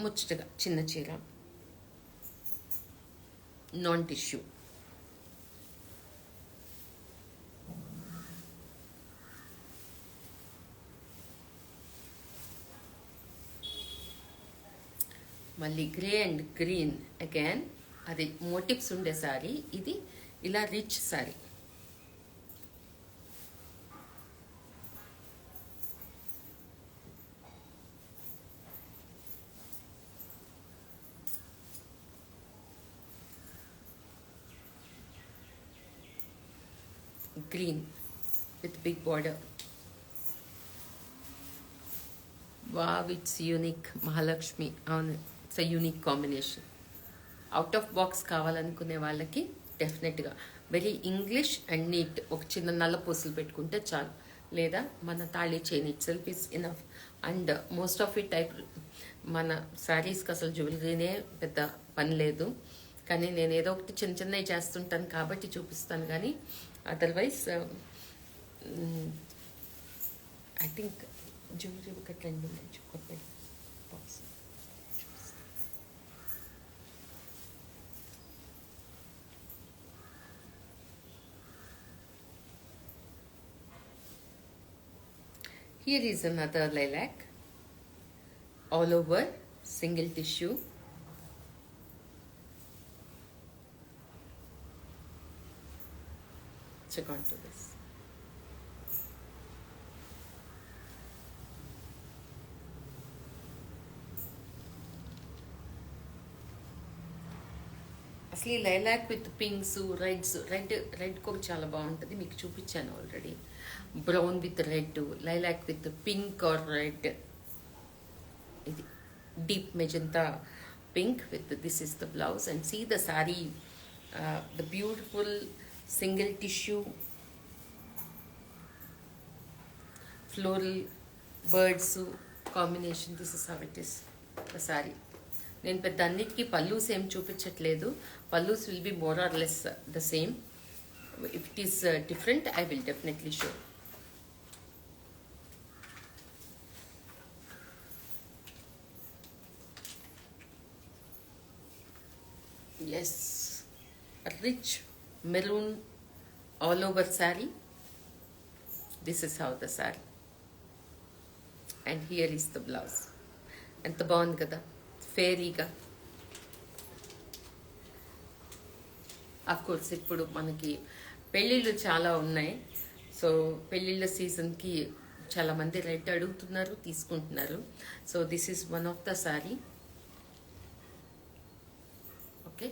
ముచ్చటగా చిన్న చీర, నాన్ టిష్యూ. మళ్ళీ గ్రే అండ్ గ్రీన్ అగైన్. అది మోటివ్స్ ఉండే శారీ. ఇది ఇలా rich sari. green with big border. Wow, it's unique. Mahalakshmi, it's a unique combination. Out of box కావాలనుకునే వాళ్ళకి డెఫినెట్గా వెరీ ఇంగ్లీష్ అండ్ నీట్. ఒక చిన్న నల్ల పూసలు పెట్టుకుంటే చాలు. లేదా మన తాళి chain it self is enough. And most of it type మన శారీస్కి అసలు జ్యువెలరీనే పెద్ద పని లేదు. కానీ నేను ఏదో ఒకటి చిన్న చిన్నవి చేస్తుంటాను కాబట్టి చూపిస్తాను. కానీ అదర్వైజ్ ఐ థింక్ జ్యువెలరీ ఒకటి రెండు ఉన్నాయి కొత్త box. Here is another lilac, all over, single tissue. Check onto this. అసలు ఈ lilac with pinks reds, red కూడా చాలా బాగుంటుంది, మీకు చూపించాను already. Brown with red, lilac with pink or red, ఇది deep magenta pink with this is the blouse. And see the sari, the beautiful single tissue floral birds combination. This is how it is the sari. నేను పెద్ద అన్నిటికీ పల్లూస్ ఏం చూపించట్లేదు. Pallus will be more or less the same. If it is different I will definitely show. Yes, a rich maroon all over saree. This is how the saree. And here is the blouse. ఎంత బాగుంది కదా, ఫేరీగా. Of course ఇప్పుడు మనకి పెళ్ళిళ్ళు చాలా ఉన్నాయి. So పెళ్ళిళ్ళ సీజన్కి చాలామంది రెడ్ అడుగుతున్నారు, తీసుకుంటున్నారు. So this is one of the sari. Okay,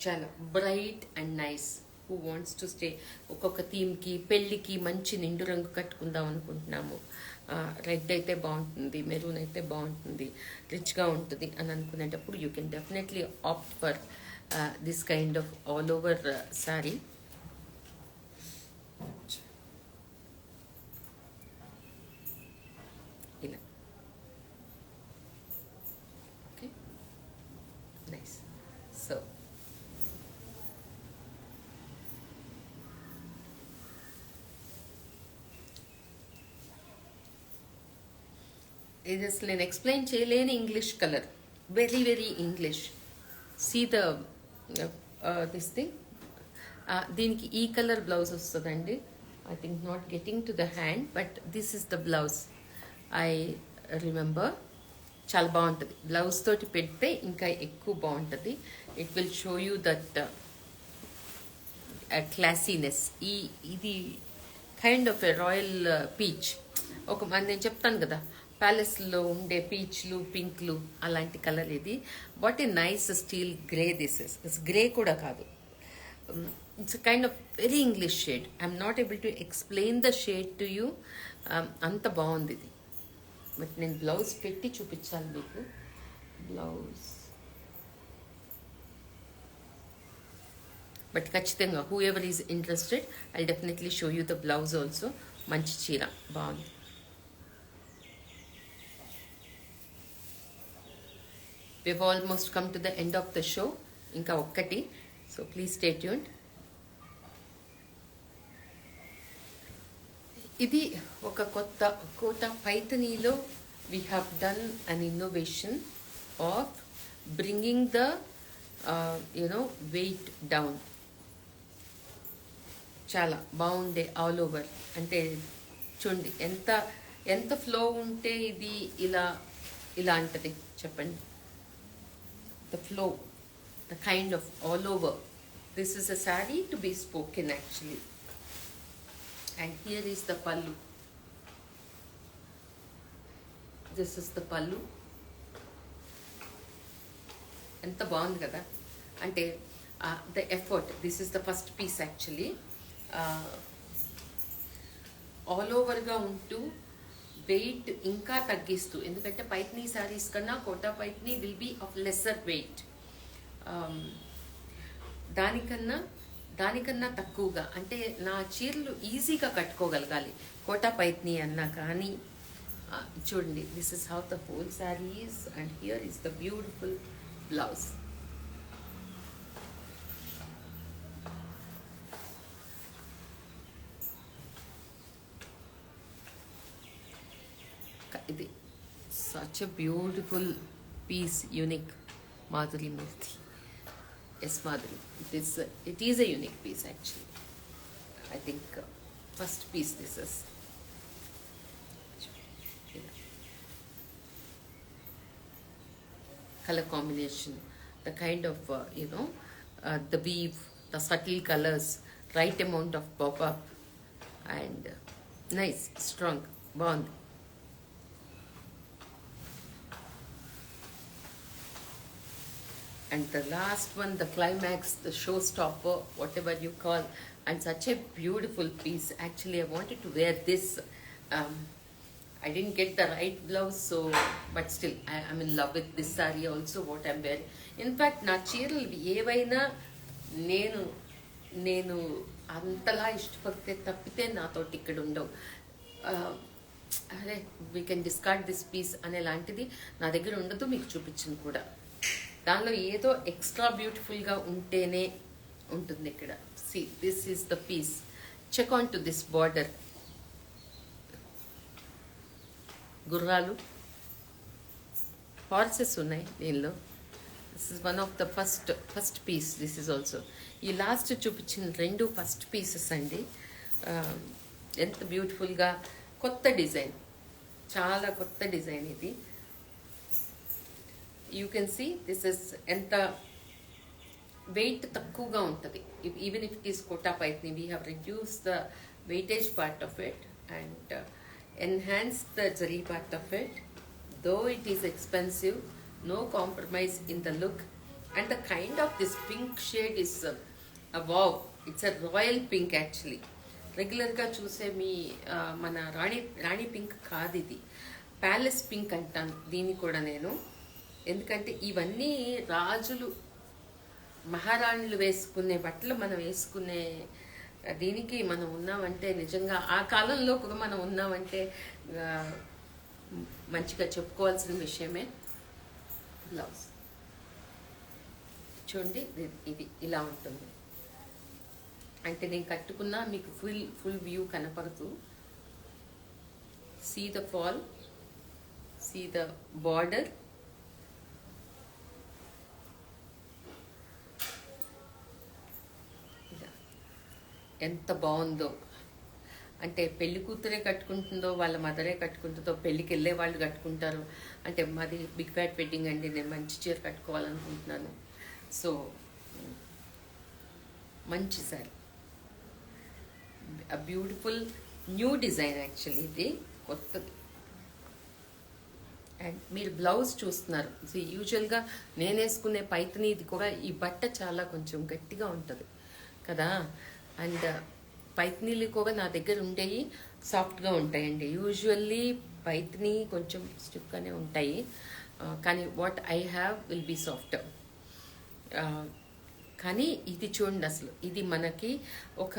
చాలా bright and nice. Who wants to stay, ఒక్కొక్క థీమ్కి పెళ్ళికి మంచి నిండు రంగు కట్టుకుందాం అనుకుంటున్నాము, రెడ్ అయితే బాగుంటుంది, మెరూన్ అయితే బాగుంటుంది, రిచ్గా ఉంటుంది అని అనుకునేటప్పుడు you can definitely opt for this kind of all over sari. ఇలా ఓకే, నైస్. సో ఇది అసలు నేను ఎక్స్ప్లెయిన్ చేయలేని English colour, very very English. See the this thing. దీనికి ఈ కలర్ బ్లౌజ్ వస్తుందండి. I think not getting to the hand, but this is the blouse. I remember. చాలా బాగుంటుంది, బ్లౌజ్ తోటి పెడితే ఇంకా ఎక్కువ బాగుంటుంది. It will show you that classiness. ఇది kind of a royal peach. నేను చెప్తాను కదా, ప్యాలెస్లో ఉండే పీచ్లు పింక్లు అలాంటి కలర్ ఇది. What a nice steel grey this is. Grey కూడా కాదు, it's kind of very English shade. I'm not able to explain the shade to you. అంత బాగుంది ఇది. బట్ నేను బ్లౌజ్ పెట్టి చూపించాలి మీకు. బ్లౌజ్ బట్ ఖచ్చితంగా who ever is interested I definitely show you the blouse also. మంచి చీర, బాగుంది. We've almost come to the end of the show. Inka okkati. So please stay tuned. Idi oka kotta kota paithanilo we have done an innovation of bringing the weight down. Chala బాగుండే all over. అంటే చూడండి ఎంత flow ఉంటే ఇది ఇలా అంటది చెప్పండి. The flow, the kind of all over. This is a saree to be spoken actually. And here is the pallu. This is the pallu. ఎంత బాగుంది కదా. అంటే the effort, this is the first piece actually. All ఓవర్గా ఉంటూ weight ఇంకా తగ్గిస్తూ, ఎందుకంటే Paithani saris కన్నా Kota Paithani will be of lesser weight. దానికన్నా దానికన్నా తక్కువగా అంటే నా చీరలు ఈజీగా కట్టుకోగలగాలి కోటా పైత్ని అన్నా కానీ చూడండి this is how the whole sari is and here is the beautiful blouse. ఇది such a beautiful piece, unique. Madhuri Murthy. Yes, Madhuri. It is a unique piece actually. I think first piece this is. Color combination, the kind of the weave, the subtle colors, right amount of pop up, and nice, strong, bond. And the last one, the climax, the showstopper, whatever you call, and such a beautiful piece. Actually, I wanted to wear this. I didn't get the right blouse, so but still, I'm in love with this saree also. What I'm wearing. In fact, na చీరలు ఏవైనా నేను అంతలా ఇష్టపడితే తప్పితే నాతోటి ఇక్కడ ఉండవు. అరే we can discard this piece అనే లాంటిది నా దగ్గర ఉండదు, మీకు చూపించను కూడా. దానిలో ఏదో ఎక్స్ట్రా బ్యూటిఫుల్గా ఉంటేనే ఉంటుంది ఇక్కడ. See this is the piece. Check on to this border. గుర్రాలు, హార్సెస్ ఉన్నాయి దీనిలో. This is one of the first piece. This is also ఈ లాస్ట్ చూపించిన 2 ఫస్ట్ పీసెస్ అండి. ఎంత బ్యూటిఫుల్గా కొత్త డిజైన్, చాలా కొత్త డిజైన్ ఇది. You can see this is ఎంత వెయిట్ తక్కువగా ఉంటుంది. Even if it is Kota Paithani, we have reduce the weightage part of it and enhance the zari part of it. Though it is expensive, no compromise in the look, and the kind of this pink shade is wow, it's a royal pink actually. రెగ్యులర్గా చూసే మీ మన రాణి pink కాదు, ఇది palace pink అంటాను దీన్ని కూడా నేను. ఎందుకంటే ఇవన్నీ రాజులు మహారాణులు వేసుకునే బట్టలు మనం వేసుకునే దీనికి మనం ఉన్నామంటే నిజంగా ఆ కాలంలో కూడా మనం ఉన్నామంటే మంచిగా చెప్పుకోవాల్సిన విషయమే. బ్లౌజ్ చూడండి, ఇది ఇలా ఉంటుంది. అంటే నేను కట్టుకున్నా మీకు ఫుల్ వ్యూ కనపడుతూ. See the fall, see the border. ఎంత బాగుందో. అంటే పెళ్లి కూతురే కట్టుకుంటుందో, వాళ్ళ మదరే కట్టుకుంటుందో, పెళ్ళికి వెళ్ళే వాళ్ళు కట్టుకుంటారు. అంటే మాది బిగ్ ఫ్యాట్ వెడ్డింగ్ అండి, నేను మంచి చీర కట్టుకోవాలనుకుంటున్నాను. సో మంచి sorry, beautiful new design actually, ఇది కొత్తది. అండ్ మీరు బ్లౌజ్ చూస్తున్నారు. సో యూజువల్గా నేను వేసుకునే పైతని ఇది కూడా, ఈ బట్ట చాలా కొంచెం గట్టిగా ఉంటుంది కదా. అండ్ పైత్నీలు కూడా నా దగ్గర ఉండేవి సాఫ్ట్గా ఉంటాయండి. యూజువల్లీ పైత్ని కొంచెం స్టిఫ్గానే ఉంటాయి, కానీ what I have will be soft. కానీ ఇది చూడండి, అసలు ఇది మనకి ఒక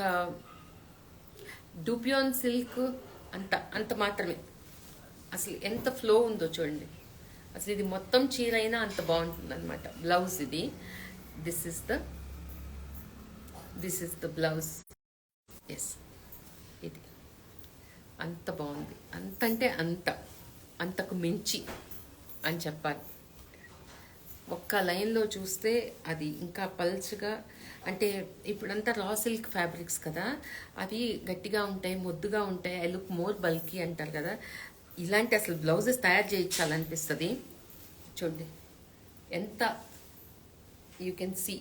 డూపియాన్ సిల్క్ అంత మాత్రమే. అసలు ఎంత ఫ్లో ఉందో చూడండి. అసలు ఇది మొత్తం చీర అయినా అంత బాగుంటుంది అనమాట. బ్లౌజ్ ఇది, this is the blouse. Yes, ఇది అంత బాగుంది. అంతంటే అంతకు మించి అని చెప్పాలి. ఒక్క లైన్లో చూస్తే అది ఇంకా పల్చగా, అంటే ఇప్పుడంతా రా సిల్క్ ఫ్యాబ్రిక్స్ కదా, అవి గట్టిగా ఉంటాయి, మొద్దుగా ఉంటాయి. ఐ లుక్ మోర్ బల్కీ అంటారు కదా. ఇలాంటి అసలు బ్లౌజెస్ తయారు చేయించాలనిపిస్తుంది. చూడండి ఎంత, యూ కెన్ సీ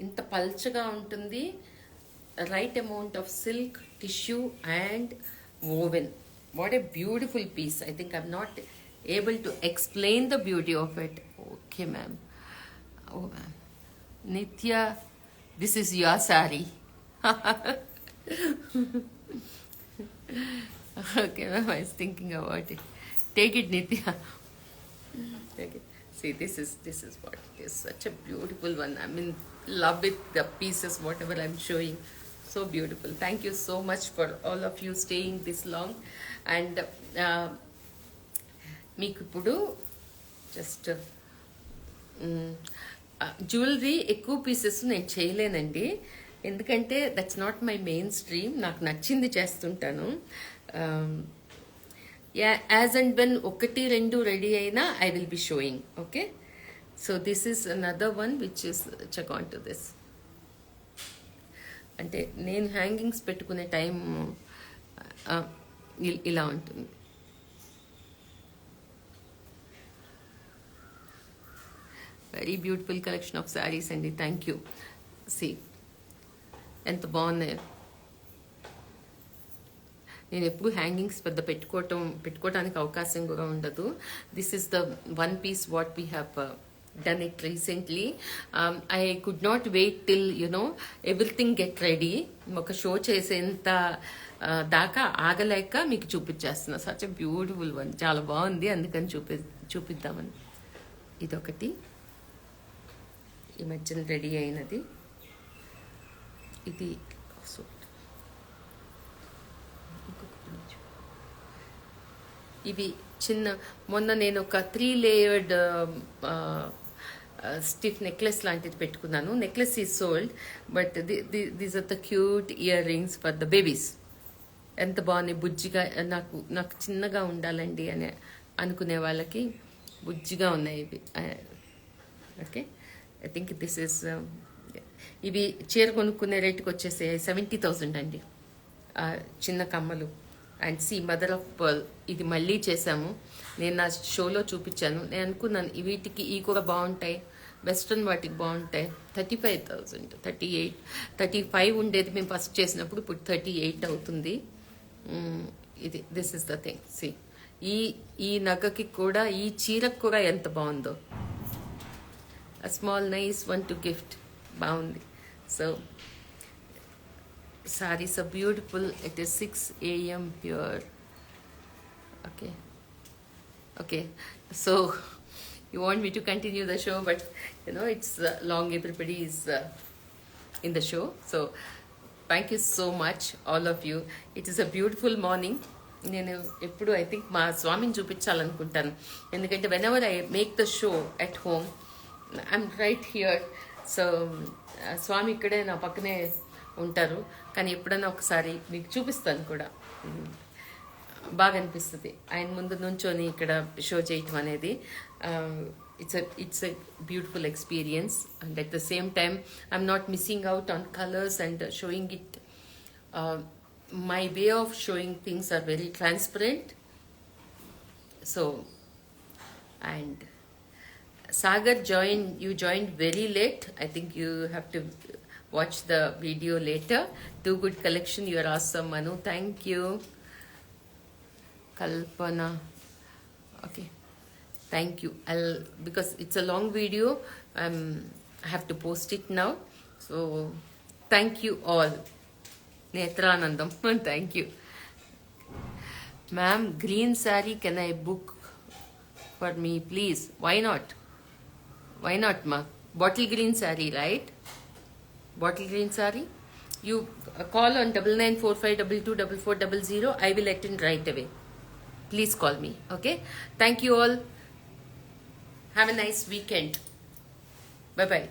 ఇంత పల్చగా ఉంటుంది. Right amount of silk, tissue and woven. What a beautiful piece. I think I'm not able to explain the beauty of it. Okay, ma'am. Oh, ma'am. Nitya, this is your sari. Okay, ma'am. I was thinking about it. Take it, Nitya. Take it. See, this is what it is. Such a beautiful one. I'm in love with the pieces, whatever I'm showing. So beautiful. Thank you so much for all of you staying this long. And మీకు ఇప్పుడు just jewellery ఎక్కువ pieces నేను చేయలేనండి, ఎందుకంటే that's not my main stream. నాకు నచ్చింది చేస్తుంటాను. As and when ఒకటి రెండు రెడీ అయినా I will be showing. Okay, so this is another one which is check on to this. అంటే నేను హ్యాంగింగ్స్ పెట్టుకునే టైం ఇలా ఉంటుంది. Very beautiful collection of saris అండి. Thank you. సి ఎంత బాగున్నాయో. నేను ఎప్పుడు హ్యాంగింగ్స్ పెద్ద పెట్టుకోవడానికి అవకాశం కూడా ఉండదు. This is the one piece what we have done it recently. I could not wait till everything get ready. ఒక షో చేసేంత దాకా ఆగలేక మీకు చూపించేస్తున్నా. సచ్ ఎ బ్యూటిఫుల్ వన్, చాలా బాగుంది, అందుకని చూపిద్దామని. ఇదొకటి ఈ మధ్యన రెడీ అయినది. ఇది ఇవి చిన్న, మొన్న నేను ఒక 3 లేయర్డ్ స్టిఫ్ నెక్లెస్ లాంటిది పెట్టుకున్నాను. Necklace is sold, but these are the cute earrings for the babies. ఎంత బాగున్నాయి, బుజ్జిగా. నాకు చిన్నగా ఉండాలండి అని అనుకునే వాళ్ళకి బుజ్జిగా ఉన్నాయి ఇవి. Okay, I think this is, ఇవి చీర కొనుక్కునే రేటుకి వచ్చేసే 70,000 అండి. చిన్న కమ్మలు. And see mother of pearl, ఇది మళ్ళీ చేశాము. నేను నా షోలో చూపించాను. నేను అనుకున్నాను వీటికి ఈ కూడా బాగుంటాయి, వెస్ట్రన్ వాటికి బాగుంటాయి. 35,000, 38, 35 ఉండేది మేము ఫస్ట్ చేసినప్పుడు, ఇప్పుడు 38 అవుతుంది. ఇది this is the thing. See ఈ నగకి కూడా, ఈ చీరకు కూడా ఎంత బాగుందో. a small nice one to gift. బాగుంది. So sarees are beautiful. It is 6 a.m. pure. Okay, so you want me to continue the show, but it's long. Everybody is in the show, so thank you so much, all of you. It is a beautiful morning. నేను ఎప్పుడు I think మా స్వామిని చూపించాలనుకుంటాను, ఎందుకంటే whenever I make the show at home I'm right here. So Swami ఇక్కడే నా పక్కనే ఉంటారు, కానీ ఎప్పుడైనా ఒకసారి మీకు చూపిస్తాను కూడా. బాగా అనిపిస్తుంది ఆయన ముందు నుంచొని ఇక్కడ షో చేయటం అనేది. It's a beautiful experience, and at the same time I'm not missing out on colours and showing it. My way of showing things are very transparent. So, and Sagar you joined very late. I think you have to watch the video later. Do good collection. You are awesome, Manu. Thank you. Kalpana. Okay. Thank you. Because it's a long video, I have to post it now. So, thank you all. Netranandam, thank you. Ma'am, green saree, can I book for me, please? Why not? Why not, ma? Bottle green saree, right? Bottle green saree? You call on 9945224400. I will attend right away. Please call me, okay? Thank you all. Have a nice weekend. Bye-bye.